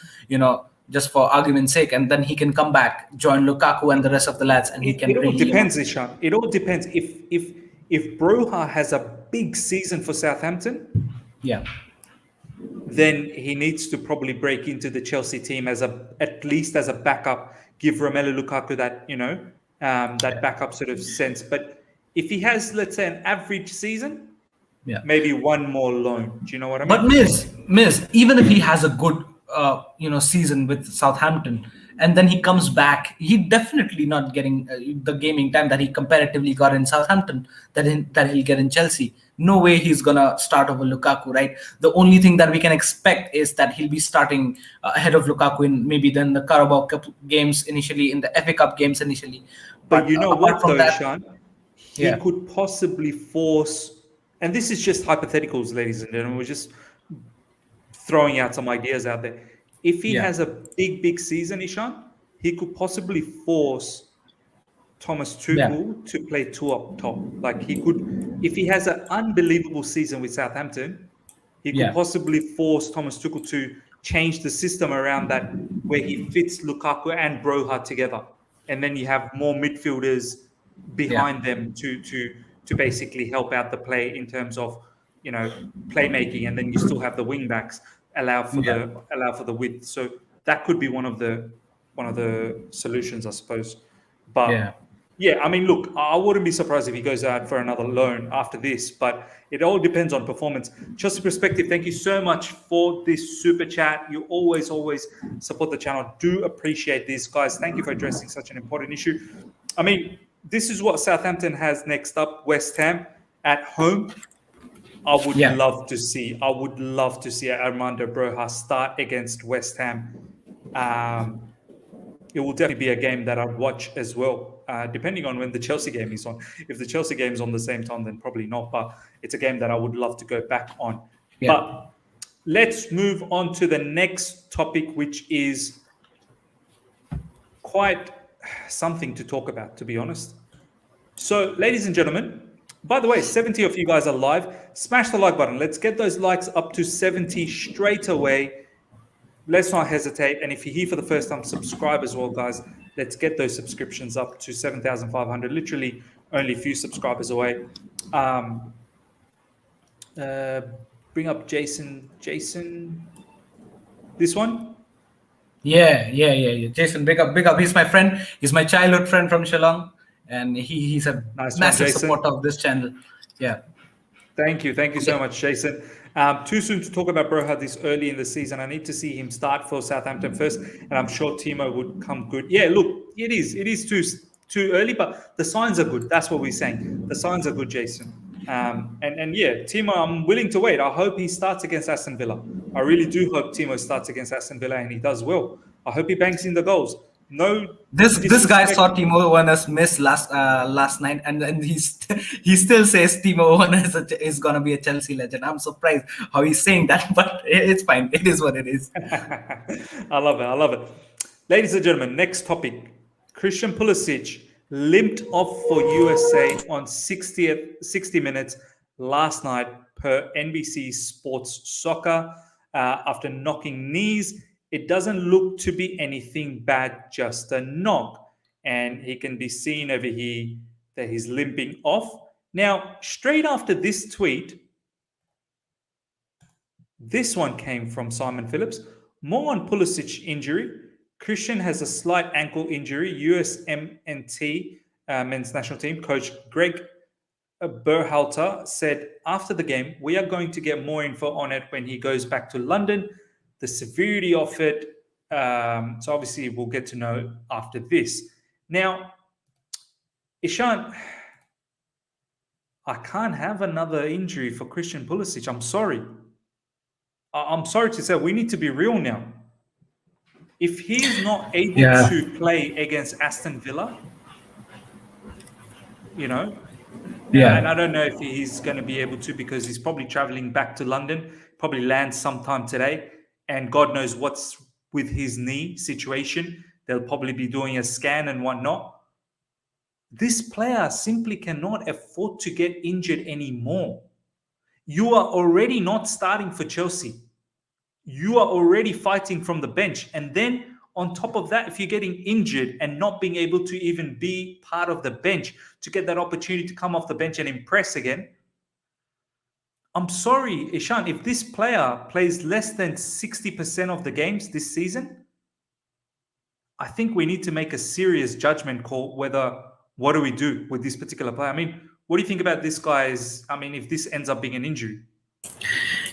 Speaker 2: just for argument's sake, and then he can come back, join Lukaku and the rest of the lads, and
Speaker 1: it all depends, Ishan. It all depends. If Broja has a big season for Southampton,
Speaker 2: yeah,
Speaker 1: then he needs to probably break into the Chelsea team at least as a backup. Give Romelu Lukaku that that backup sort of sense. But if he has, let's say, an average season,
Speaker 2: Yeah.
Speaker 1: maybe one more loan. Do you know what I mean?
Speaker 2: But Miz, even if he has a good, season with Southampton, and then he comes back, he definitely not getting the gaming time that he comparatively got in Southampton that he'll get in Chelsea. No way he's gonna start over Lukaku, right? The only thing that we can expect is that he'll be starting ahead of Lukaku in maybe then the Carabao Cup games initially, in the FA Cup games initially.
Speaker 1: But
Speaker 2: But
Speaker 1: you know
Speaker 2: apart
Speaker 1: what,
Speaker 2: from
Speaker 1: though,
Speaker 2: that,
Speaker 1: Ishan? He
Speaker 2: yeah,
Speaker 1: could possibly force, and this is just hypotheticals, ladies and gentlemen. We're just throwing out some ideas out there. If he
Speaker 2: yeah,
Speaker 1: has a big season, Ishan, he could possibly force Thomas
Speaker 2: yeah,
Speaker 1: Tuchel to play two up top. Like he could, if he has an unbelievable season with Southampton, he could
Speaker 2: yeah,
Speaker 1: possibly force Thomas Tuchel to change the system around that, where he fits Lukaku and Broja together, and then you have more midfielders
Speaker 2: yeah,
Speaker 1: behind them to basically help out the play in terms of, you know, playmaking, and then you still have the wing backs
Speaker 2: yeah,
Speaker 1: allow for the width. So that could be one of the solutions, I suppose.
Speaker 2: yeah.
Speaker 1: But yeah, I mean, look, I wouldn't be surprised if he goes out for another loan after this, but it all depends on performance. Chelsea Perspective, thank you so much for this super chat. You always support the channel. Do appreciate this, guys. Thank you for addressing such an important issue. I mean, this is what Southampton has next up: West Ham at home. I would
Speaker 2: Yeah.
Speaker 1: love to see Armando Broja start against West Ham. It will definitely be a game that I'd watch as well, depending on when the Chelsea game is on. If the Chelsea game is on the same time, then probably not. But it's a game that I would love to go back on.
Speaker 2: Yeah.
Speaker 1: But let's move on to the next topic, which is quite something to talk about, to be honest. So, ladies and gentlemen, by the way, 70 of you guys are live. Smash the like button. Let's get those likes up to 70 straight away. Let's not hesitate. And if you're here for the first time, subscribe as well, guys. Let's get those subscriptions up to 7,500. Literally only a few subscribers away. Bring up Jason. Jason, this one?
Speaker 2: Yeah. Jason, big up. He's my friend. He's my childhood friend from Shillong, and he's a
Speaker 1: Nice one,
Speaker 2: massive
Speaker 1: Jason.
Speaker 2: supporter of this channel. Yeah.
Speaker 1: Thank you so much, Jason. Too soon to talk about Broja this early in the season. I need to see him start for Southampton first, and I'm sure Timo would come good. Yeah, look, it is too early, but the signs are good. That's what we're saying. The signs are good, Jason. And yeah, Timo, I'm willing to wait. I hope he starts against Aston Villa. I really do hope Timo starts against Aston Villa and he does well. I hope he banks in the goals. No,
Speaker 2: This guy saw Timo Werners miss last night, and then he still says Timo Werners is gonna be a Chelsea legend. I'm surprised how he's saying that, but it's fine. It is what it is.
Speaker 1: I love it. Ladies and gentlemen, next topic. Christian Pulisic limped off for USA on 60 minutes last night per NBC Sports Soccer after knocking knees. It doesn't look to be anything bad, just a knock. And he can be seen over here that he's limping off. Now, straight after this tweet, this one came from Simon Phillips. More on Pulisic injury. Christian has a slight ankle injury. USMNT men's national team coach Greg Berhalter said after the game, we are going to get more info on it when he goes back to London. The severity of it. So obviously we'll get to know after this. Now, Ishan, I can't have another injury for Christian Pulisic. I'm sorry. I'm sorry to say, we need to be real now. If he is not able to play against Aston Villa, and I don't know if he's going to be able to, because he's probably traveling back to London, probably lands sometime today, and God knows what's with his knee situation. They'll probably be doing a scan and whatnot. This player simply cannot afford to get injured anymore. You are already not starting for Chelsea. You are already fighting from the bench. And then on top of that, if you're getting injured and not being able to even be part of the bench to get that opportunity to come off the bench and impress again, I'm sorry, Ishan, if this player plays less than 60% of the games this season, I think we need to make a serious judgment call whether what do we do with this particular player. I mean, What do you think about this guy's? I mean, if this ends up being an injury,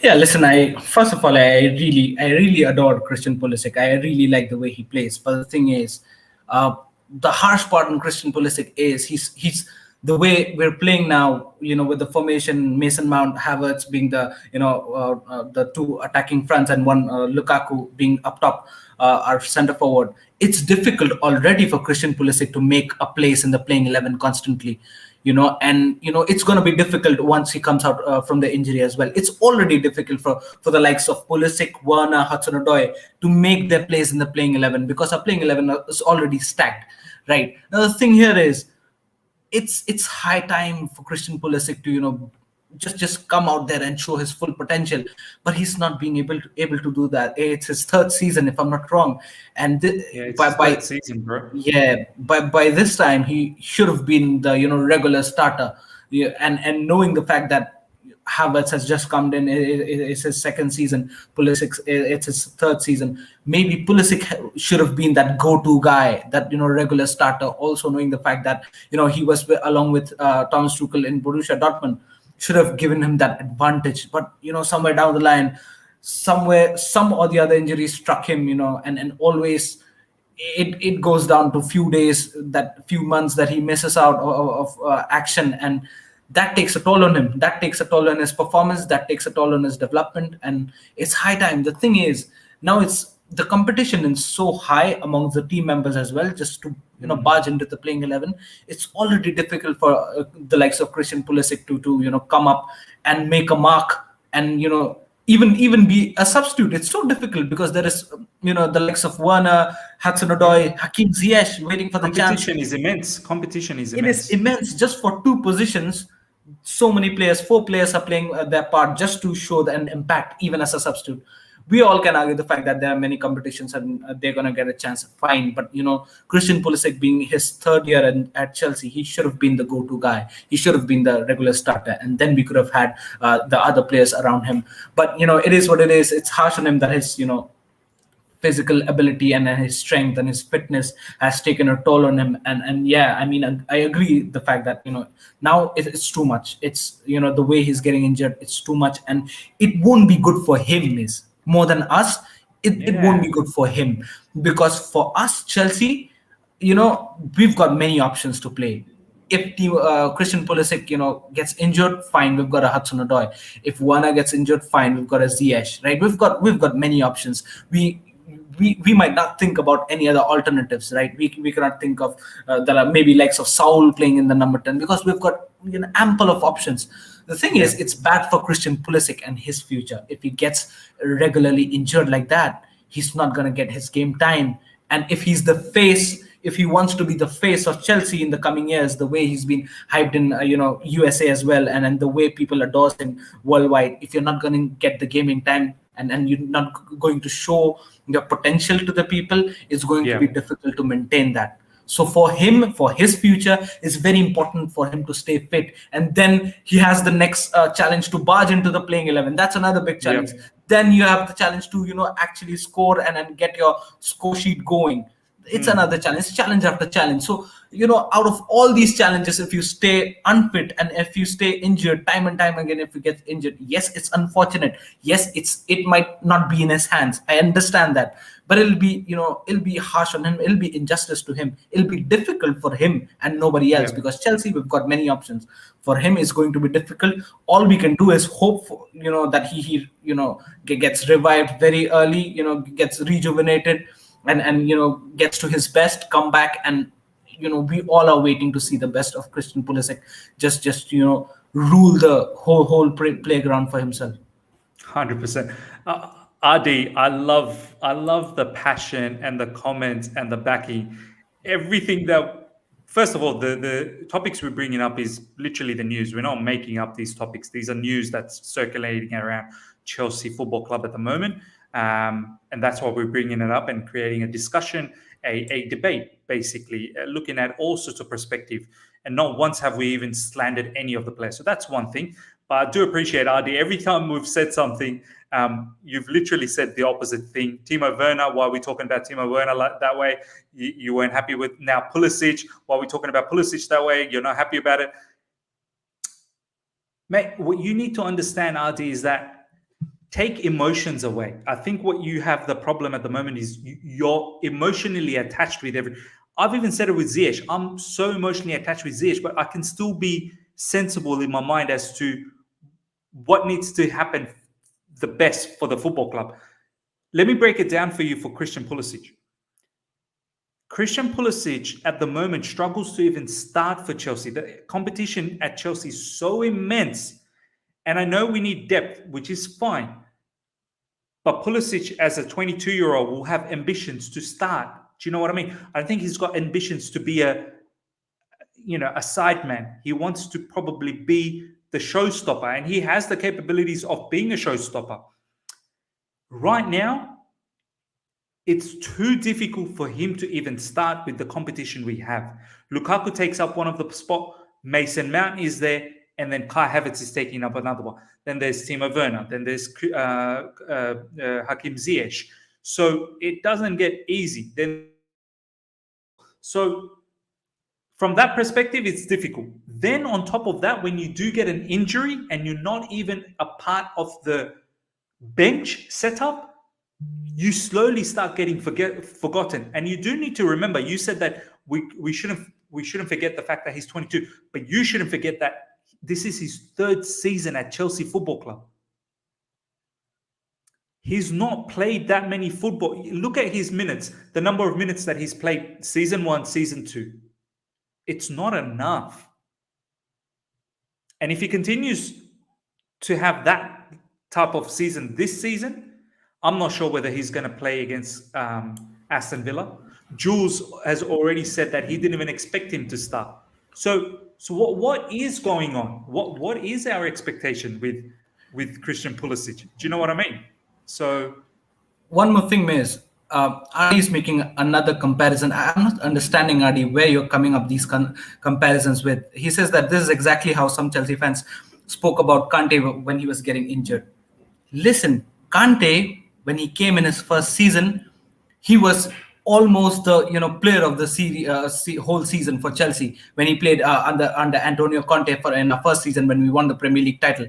Speaker 2: Yeah, listen. I first of all, I really adore Christian Pulisic. I really like the way he plays. But the thing is, uh, the harsh part on Christian Pulisic is he's the way we're playing now. With the formation, Mason Mount, Havertz being the the two attacking fronts, and one Lukaku being up top, our center forward. It's difficult already for Christian Pulisic to make a place in the playing 11 constantly. And it's going to be difficult once he comes out from the injury as well. It's already difficult for the likes of Pulisic, Werner, Hudson-Odoi to make their place in the playing 11, because our playing 11 is already stacked, right? Now the thing here is, it's high time for Christian Pulisic to just come out there and show his full potential. But he's not being able to do that. It's his third season, if I'm not wrong, and
Speaker 1: yeah, it's
Speaker 2: by
Speaker 1: his
Speaker 2: by
Speaker 1: third season, bro.
Speaker 2: yeah, by this time he should have been the regular starter. Yeah, and knowing the fact that Havertz has just come in, it's his second season. Pulisic, it's his third season. Maybe Pulisic should have been that go-to guy, that regular starter. Also knowing the fact that he was along with Thomas Tuchel in Borussia Dortmund, should have given him that advantage. But somewhere down the line, some or the other injury struck him. And always it goes down to few days, that few months that he misses out of action, and that takes a toll on him. That takes a toll on his performance. That takes a toll on his development. And it's high time. The thing is, now it's the competition is so high among the team members as well, just to barge into the playing 11. It's already difficult for the likes of Christian Pulisic to come up and make a mark, and even be a substitute. It's so difficult because there is the likes of Werner, Hudson-Odoi, Hakim Ziyech waiting for the chance.
Speaker 1: Competition is immense. Competition is
Speaker 2: It
Speaker 1: immense.
Speaker 2: is immense just for two positions. So many players, four players are playing their part just to show an impact, even as a substitute. We all can argue the fact that there are many competitions and they're going to get a chance. Fine. But, Christian Pulisic being his third year at Chelsea, he should have been the go-to guy. He should have been the regular starter. And then we could have had the other players around him. But, it is what it is. It's harsh on him that his, physical ability and his strength and his fitness has taken a toll on him. And yeah, I mean, I agree the fact that now it's too much. It's the way he's getting injured, it's too much, and it won't be good for him. Is more than us, it won't be good for him, because for us Chelsea, we've got many options to play. If Christian Pulisic gets injured, fine, we've got a Hudson-Odoi. If Werner gets injured, fine, we've got a Ziyech, right? We've got many options. We might not think about any other alternatives, right? We cannot think of there are maybe likes of Saul playing in the number 10, because we've got ample of options. The thing is, it's bad for Christian Pulisic and his future. If he gets regularly injured like that, he's not going to get his game time. And if he's the face, if he wants to be the face of Chelsea in the coming years, the way he's been hyped in USA as well, and the way people adore him worldwide, if you're not going to get the gaming time, and you're not going to show your potential to the people, it's going to be difficult to maintain that. So for him, for his future, it's very important for him to stay fit. And then he has the next challenge to barge into the playing 11. That's another big challenge. Then you have the challenge to, actually score and get your score sheet going. It's another challenge after challenge. So, out of all these challenges, if you stay unfit and if you stay injured time and time again, if you get injured, yes, it's unfortunate. Yes, it might not be in his hands. I understand that. But it'll be harsh on him. It'll be injustice to him. It'll be difficult for him and nobody else, because Chelsea, we've got many options. For him, it's going to be difficult. All we can do is hope for, that he gets revived very early, gets rejuvenated, and gets to his best, come back, and we all are waiting to see the best of Christian Pulisic just rule the whole playground for himself.
Speaker 1: 100%. Adi, I love the passion and the comments and the backing. Everything that, first of all, the topics we're bringing up is literally the news. We're not making up these topics. These are news that's circulating around Chelsea Football Club at the moment. And that's why we're bringing it up and creating a discussion, a debate, basically, looking at all sorts of perspective. And not once have we even slandered any of the players. So that's one thing. But I do appreciate, Adi, every time we've said something, you've literally said the opposite thing. Timo Werner, why are we talking about Timo Werner that way? You weren't happy with. Now Pulisic, why are we talking about Pulisic that way? You're not happy about it. Mate, what you need to understand, RD, is that take emotions away. I think what you have the problem at the moment is you're emotionally attached with every. I've even said it with Ziyech. I'm so emotionally attached with Ziyech, but I can still be sensible in my mind as to what needs to happen the best for the football club. Let me break it down for you for Christian Pulisic. Christian Pulisic at the moment struggles to even start for Chelsea. The competition at Chelsea is so immense. And I know we need depth, which is fine. But Pulisic, as a 22-year-old, will have ambitions to start. Do you know what I mean? I think he's got ambitions to be a side man. He wants to probably be the showstopper, and he has the capabilities of being a showstopper. Right now, it's too difficult for him to even start with the competition we have. Lukaku takes up one of the spot. Mason Mount is there, and then Kai Havertz is taking up another one. Then there's Timo Werner. Then there's Hakim Ziyech. So it doesn't get easy. So from that perspective, it's difficult. Then on top of that, when you do get an injury and you're not even a part of the bench setup, you slowly start getting forgotten. And you do need to remember, you said that we shouldn't forget the fact that he's 22, but you shouldn't forget that this is his third season at Chelsea Football Club. He's not played that many football. Look at his minutes, the number of minutes that he's played season 1, season 2. It's not enough. And if he continues to have that type of season this season, I'm not sure whether he's going to play against Aston Villa. Jules has already said that he didn't even expect him to start. So what is going on? What is our expectation with Christian Pulisic? Do you know what I mean? So
Speaker 2: one more thing, Miz. Adi is making another comparison. I'm not understanding, Adi, where you're coming up these comparisons with. He says that this is exactly how some Chelsea fans spoke about Kante when he was getting injured. Listen, Kante, when he came in his first season, he was almost the player of the whole season for Chelsea when he played under Antonio Conte in the first season when we won the Premier League title.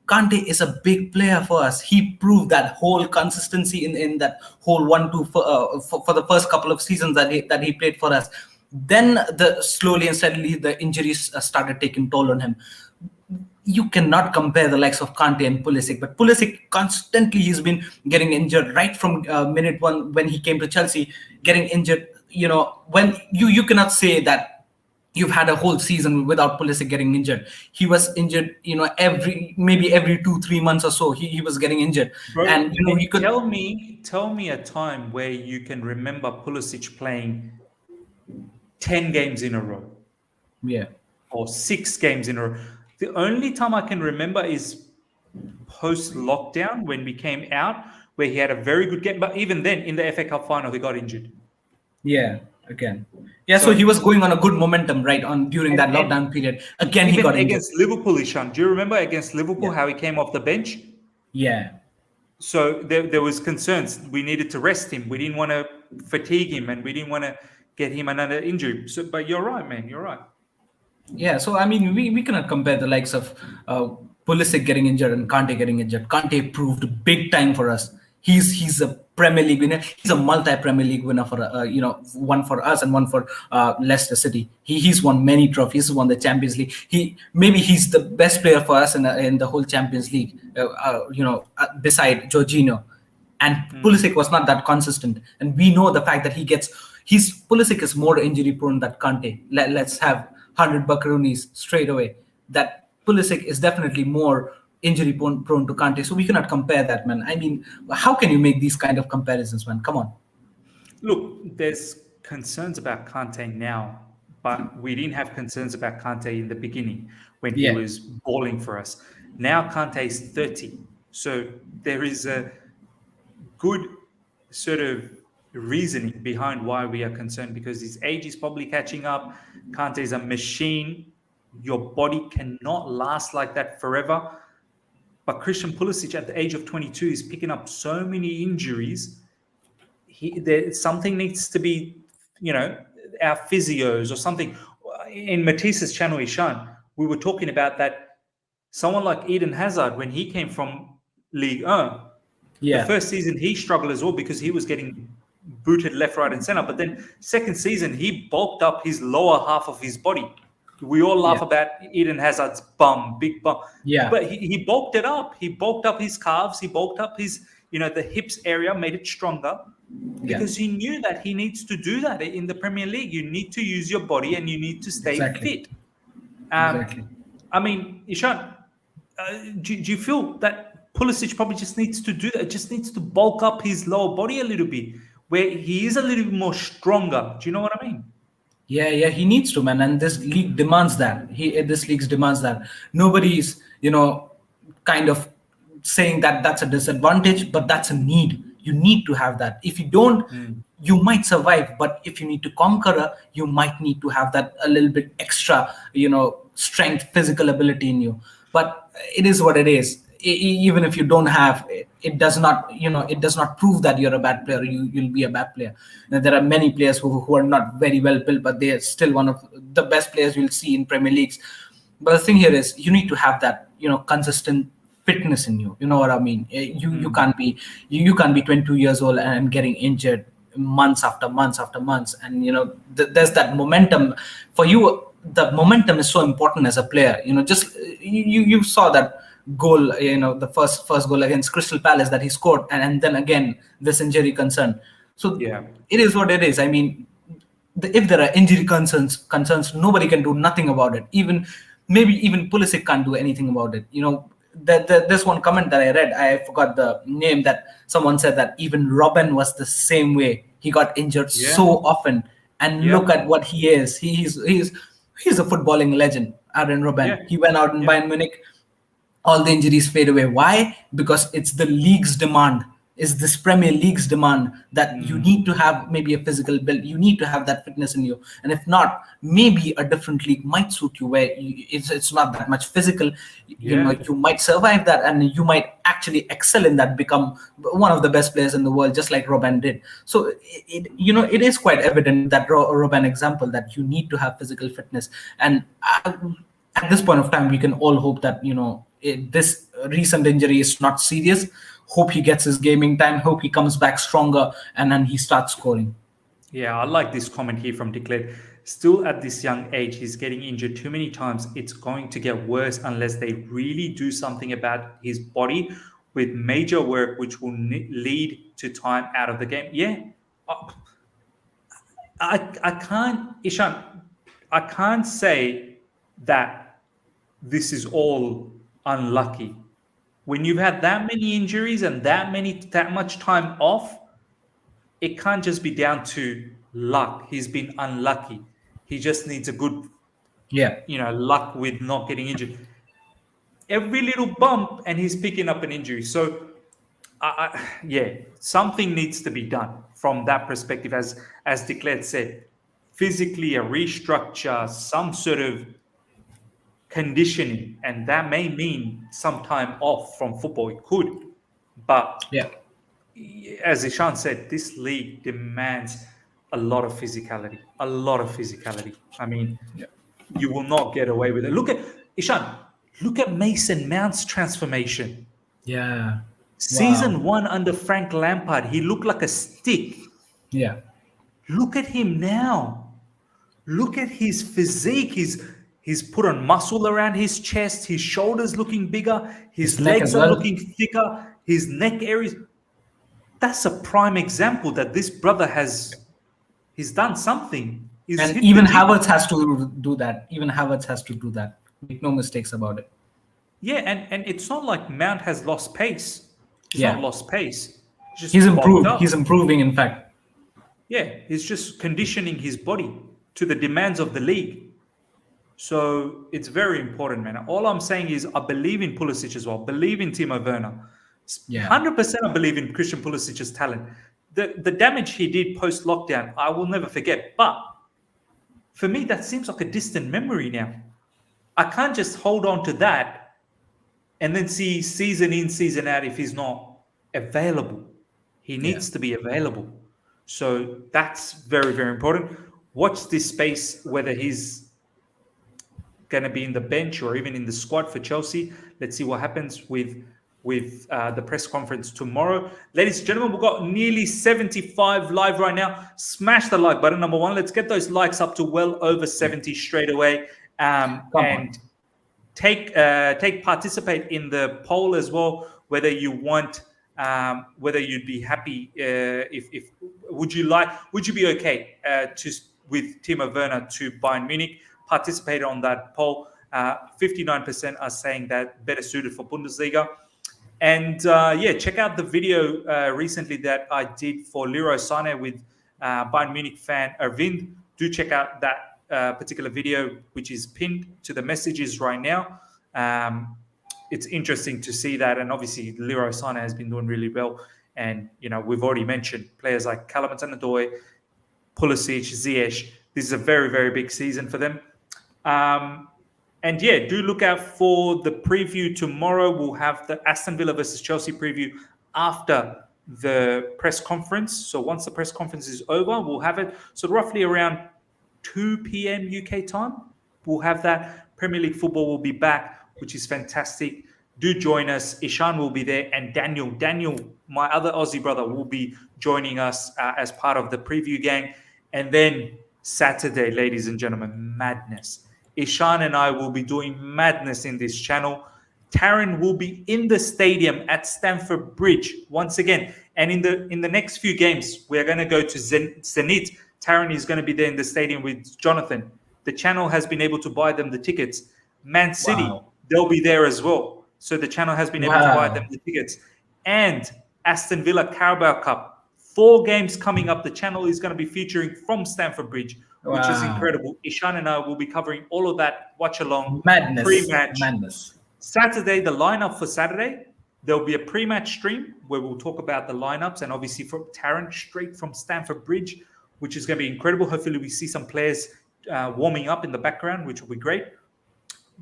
Speaker 2: Kante is a big player for us. He proved that whole consistency in that whole 1-2 for the first couple of seasons that he played for us. Then slowly and steadily the injuries started taking toll on him. You cannot compare the likes of Kante and Pulisic, but Pulisic constantly he's been getting injured right from minute one when he came to Chelsea, getting injured. When you cannot say that you've had a whole season without Pulisic getting injured. He was injured, every 2-3 months or so. He was getting injured.
Speaker 1: Bro,
Speaker 2: and he could
Speaker 1: tell me a time where you can remember Pulisic playing 10 games in a row.
Speaker 2: Yeah.
Speaker 1: Or 6 games in a row. The only time I can remember is post-lockdown when we came out, where he had a very good game. But even then, in the FA Cup final, he got injured.
Speaker 2: Yeah, again. Yeah, so he was going on a good momentum, right, during that lockdown period. Again, he got injured.
Speaker 1: Against Liverpool, Ishan. Do you remember against Liverpool how he came off the bench?
Speaker 2: Yeah.
Speaker 1: So there was concerns. We needed to rest him. We didn't want to fatigue him, and we didn't want to get him another injury. But you're right, man. You're right.
Speaker 2: Yeah, so I mean, we cannot compare the likes of Pulisic getting injured and Kante getting injured. Kante proved big time for us. He's a Premier League winner. He's a multi-Premier League winner for one for us and one for Leicester City. He's won many trophies. He's won the Champions League. He's the best player for us in the whole Champions League. Beside Jorginho, and Pulisic was not that consistent. And we know the fact that Pulisic is more injury prone than Kante. Let's have 100 buckaroonies straight away. That Pulisic is definitely more injury prone to Kante, so we cannot compare that, man. I mean, how can you make these kind of comparisons, man? Come on.
Speaker 1: Look, there's concerns about Kante now, but we didn't have concerns about Kante in the beginning when he was balling for us. Now Kante is 30, so there is a good sort of reasoning behind why we are concerned, because his age is probably catching up. Kante is a machine. Your body cannot last like that forever. But Christian Pulisic at the age of 22 is picking up so many injuries. Something needs to be, our physios or something. In Matisse's channel, Ishan, we were talking about that Someone like Eden Hazard, when he came from League 1, the
Speaker 2: Yeah,
Speaker 1: first season he struggled as well because he was getting booted left, right, and center. But then second season he bulked up his lower half of his body. We all laugh
Speaker 2: yeah,
Speaker 1: about Eden Hazard's bum, big bum,
Speaker 2: yeah,
Speaker 1: but he bulked it up. He bulked up his calves. He bulked up his, the hips area, made it stronger
Speaker 2: yeah.
Speaker 1: because he knew that he needs to do that in the Premier League. You need to use your body and you need to stay
Speaker 2: Exactly,
Speaker 1: fit. Um,
Speaker 2: exactly.
Speaker 1: I mean, Ishan, do you feel that Pulisic probably just needs to do that? Just needs to bulk up his lower body a little bit, where he is a little bit more stronger. Do you know what I mean?
Speaker 2: Yeah, yeah, he needs to, man, and this league demands that. This league demands that. Nobody's, kind of saying that that's a disadvantage, but that's a need. You need to have that. If you don't, you might survive, but if you need to conquer, you might need to have that a little bit extra, strength, physical ability in you. But it is what it is. Even if you don't have it, it does not, it does not prove that you're a bad player. You'll be a bad player. Now, there are many players who are not very well built, but they are still one of the best players you'll see in Premier Leagues. But the thing here is, you need to have that, consistent fitness in you. You know what I mean? You can't be you can't be 22 years old and getting injured months after months after months. And there's that momentum for you. The momentum is so important as a player. Just you saw that goal, the first goal against Crystal Palace that he scored, and then again this injury concern. So
Speaker 1: Yeah.
Speaker 2: it is what it is. I mean, if there are injury concerns, nobody can do nothing about it. Maybe even Pulisic can't do anything about it. There's one comment that I read. I forgot the name, that someone said that even Robben was the same way. He got injured
Speaker 1: Yeah.
Speaker 2: so often, and
Speaker 1: Yeah.
Speaker 2: look at what he is. He's a footballing legend, Arjen Robben.
Speaker 1: Yeah.
Speaker 2: He went out in
Speaker 1: Yeah.
Speaker 2: Bayern Munich. All the injuries fade away. Why? Because it's the league's demand. Is this Premier League's demand that you need to have maybe a physical build, you need to have that fitness in you, and if not, maybe a different league might suit you where it's not that much physical. You might survive that, and you might actually excel in that, become one of the best players in the world, just like Robben did. So it is quite evident, that Robben example, that you need to have physical fitness. And at this point of time, we can all hope that this recent injury is not serious. Hope he gets his gaming time. Hope he comes back stronger, and then he starts scoring.
Speaker 1: Yeah, I like this comment here from Declared. Still at this young age, he's getting injured too many times. It's going to get worse unless they really do something about his body with major work, which will lead to time out of the game. Yeah, I can't, Ishan, I can't say that this is all unlucky. When you've had that many injuries and that much time off, it can't just be down to luck. He's been unlucky. He just needs a good, luck with not getting injured. Every little bump and he's picking up an injury. So, something needs to be done from that perspective. As Declared said, physically a restructure, some sort of conditioning, and that may mean some time off from football. It could, but as Ishan said, this league demands a lot of physicality. I mean, you will not get away with it. Look at Ishan. Look at Mason Mount's transformation.
Speaker 2: Yeah.
Speaker 1: Season 1 under Frank Lampard, he looked like a stick.
Speaker 2: Yeah.
Speaker 1: Look at him now. Look at his physique. He's put on muscle around his chest, his shoulders looking bigger, his legs are looking thicker, his neck areas. That's a prime example that this brother he's done something.
Speaker 2: And even Havertz has to do that. Make no mistakes about it.
Speaker 1: Yeah, and it's not like Mount has lost pace. He's not lost pace.
Speaker 2: He's improved. He's improving, in fact.
Speaker 1: Yeah, he's just conditioning his body to the demands of the league. So it's very important, man. All I'm saying is I believe in Pulisic as well. Believe in Timo Werner. 100% I believe in Christian Pulisic's talent. The damage he did post-lockdown, I will never forget. But for me, that seems like a distant memory now. I can't just hold on to that and then see season in, season out if he's not available. He needs to be available. So that's very, very important. Watch this space, whether he's going to be in the bench or even in the squad for Chelsea. Let's see what happens with the press conference tomorrow. Ladies and gentlemen, we've got nearly 75 live right now. Smash the like button, number one. Let's get those likes up to well over 70 straight away. And participate in the poll as well, whether you want, whether you'd be happy, would you be okay with Timo Werner to Bayern Munich? Participate on that poll. 59% are saying that better suited for Bundesliga. And check out the video recently that I did for Leroy Sané with Bayern Munich fan Arvind. Do check out that particular video, which is pinned to the messages right now. It's interesting to see that. And obviously, Leroy Sané has been doing really well. And, we've already mentioned players like Callum Hudson-Odoi, Pulisic, Ziyech. This is a very, very big season for them. Do look out for the preview tomorrow. We'll have the Aston Villa versus Chelsea preview after the press conference. So once the press conference is over, we'll have it. So roughly around 2 p.m. UK time, we'll have that. Premier League football will be back, which is fantastic. Do join us. Ishan will be there, and Daniel, my other Aussie brother, will be joining us as part of the preview gang. And then Saturday, ladies and gentlemen, madness. Ishan and I will be doing madness in this channel. Taryn will be in the stadium at Stamford Bridge once again. And in the next few games, we're going to go to Zenit. Taryn is going to be there in the stadium with Jonathan. The channel has been able to buy them the tickets. Man City, they'll be there as well. So the channel has been able to buy them the tickets. And Aston Villa Carabao Cup. 4 games coming up. The channel is going to be featuring from Stamford Bridge, which is incredible. Ishan and I will be covering all of that. Watch along.
Speaker 2: Madness.
Speaker 1: Pre-match.
Speaker 2: Madness.
Speaker 1: Saturday, the lineup for Saturday, there'll be a pre-match stream where we'll talk about the lineups, and obviously from Tarrant straight from Stamford Bridge, which is going to be incredible. Hopefully we see some players warming up in the background, which will be great.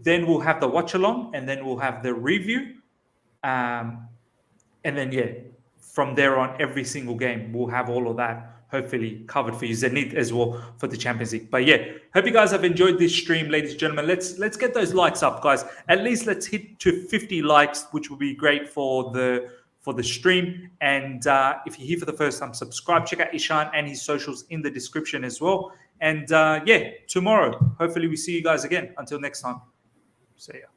Speaker 1: Then we'll have the watch along, and then we'll have the review. And then, from there on, every single game, we'll have all of that hopefully covered for you. Zenit as well for the Champions League. But hope you guys have enjoyed this stream, ladies and gentlemen. Let's get those likes up, guys. At least let's hit to 50 likes, which will be great for the stream. And if you're here for the first time, subscribe. Check out Ishan and his socials in the description as well. And tomorrow, hopefully we see you guys again. Until next time, see ya.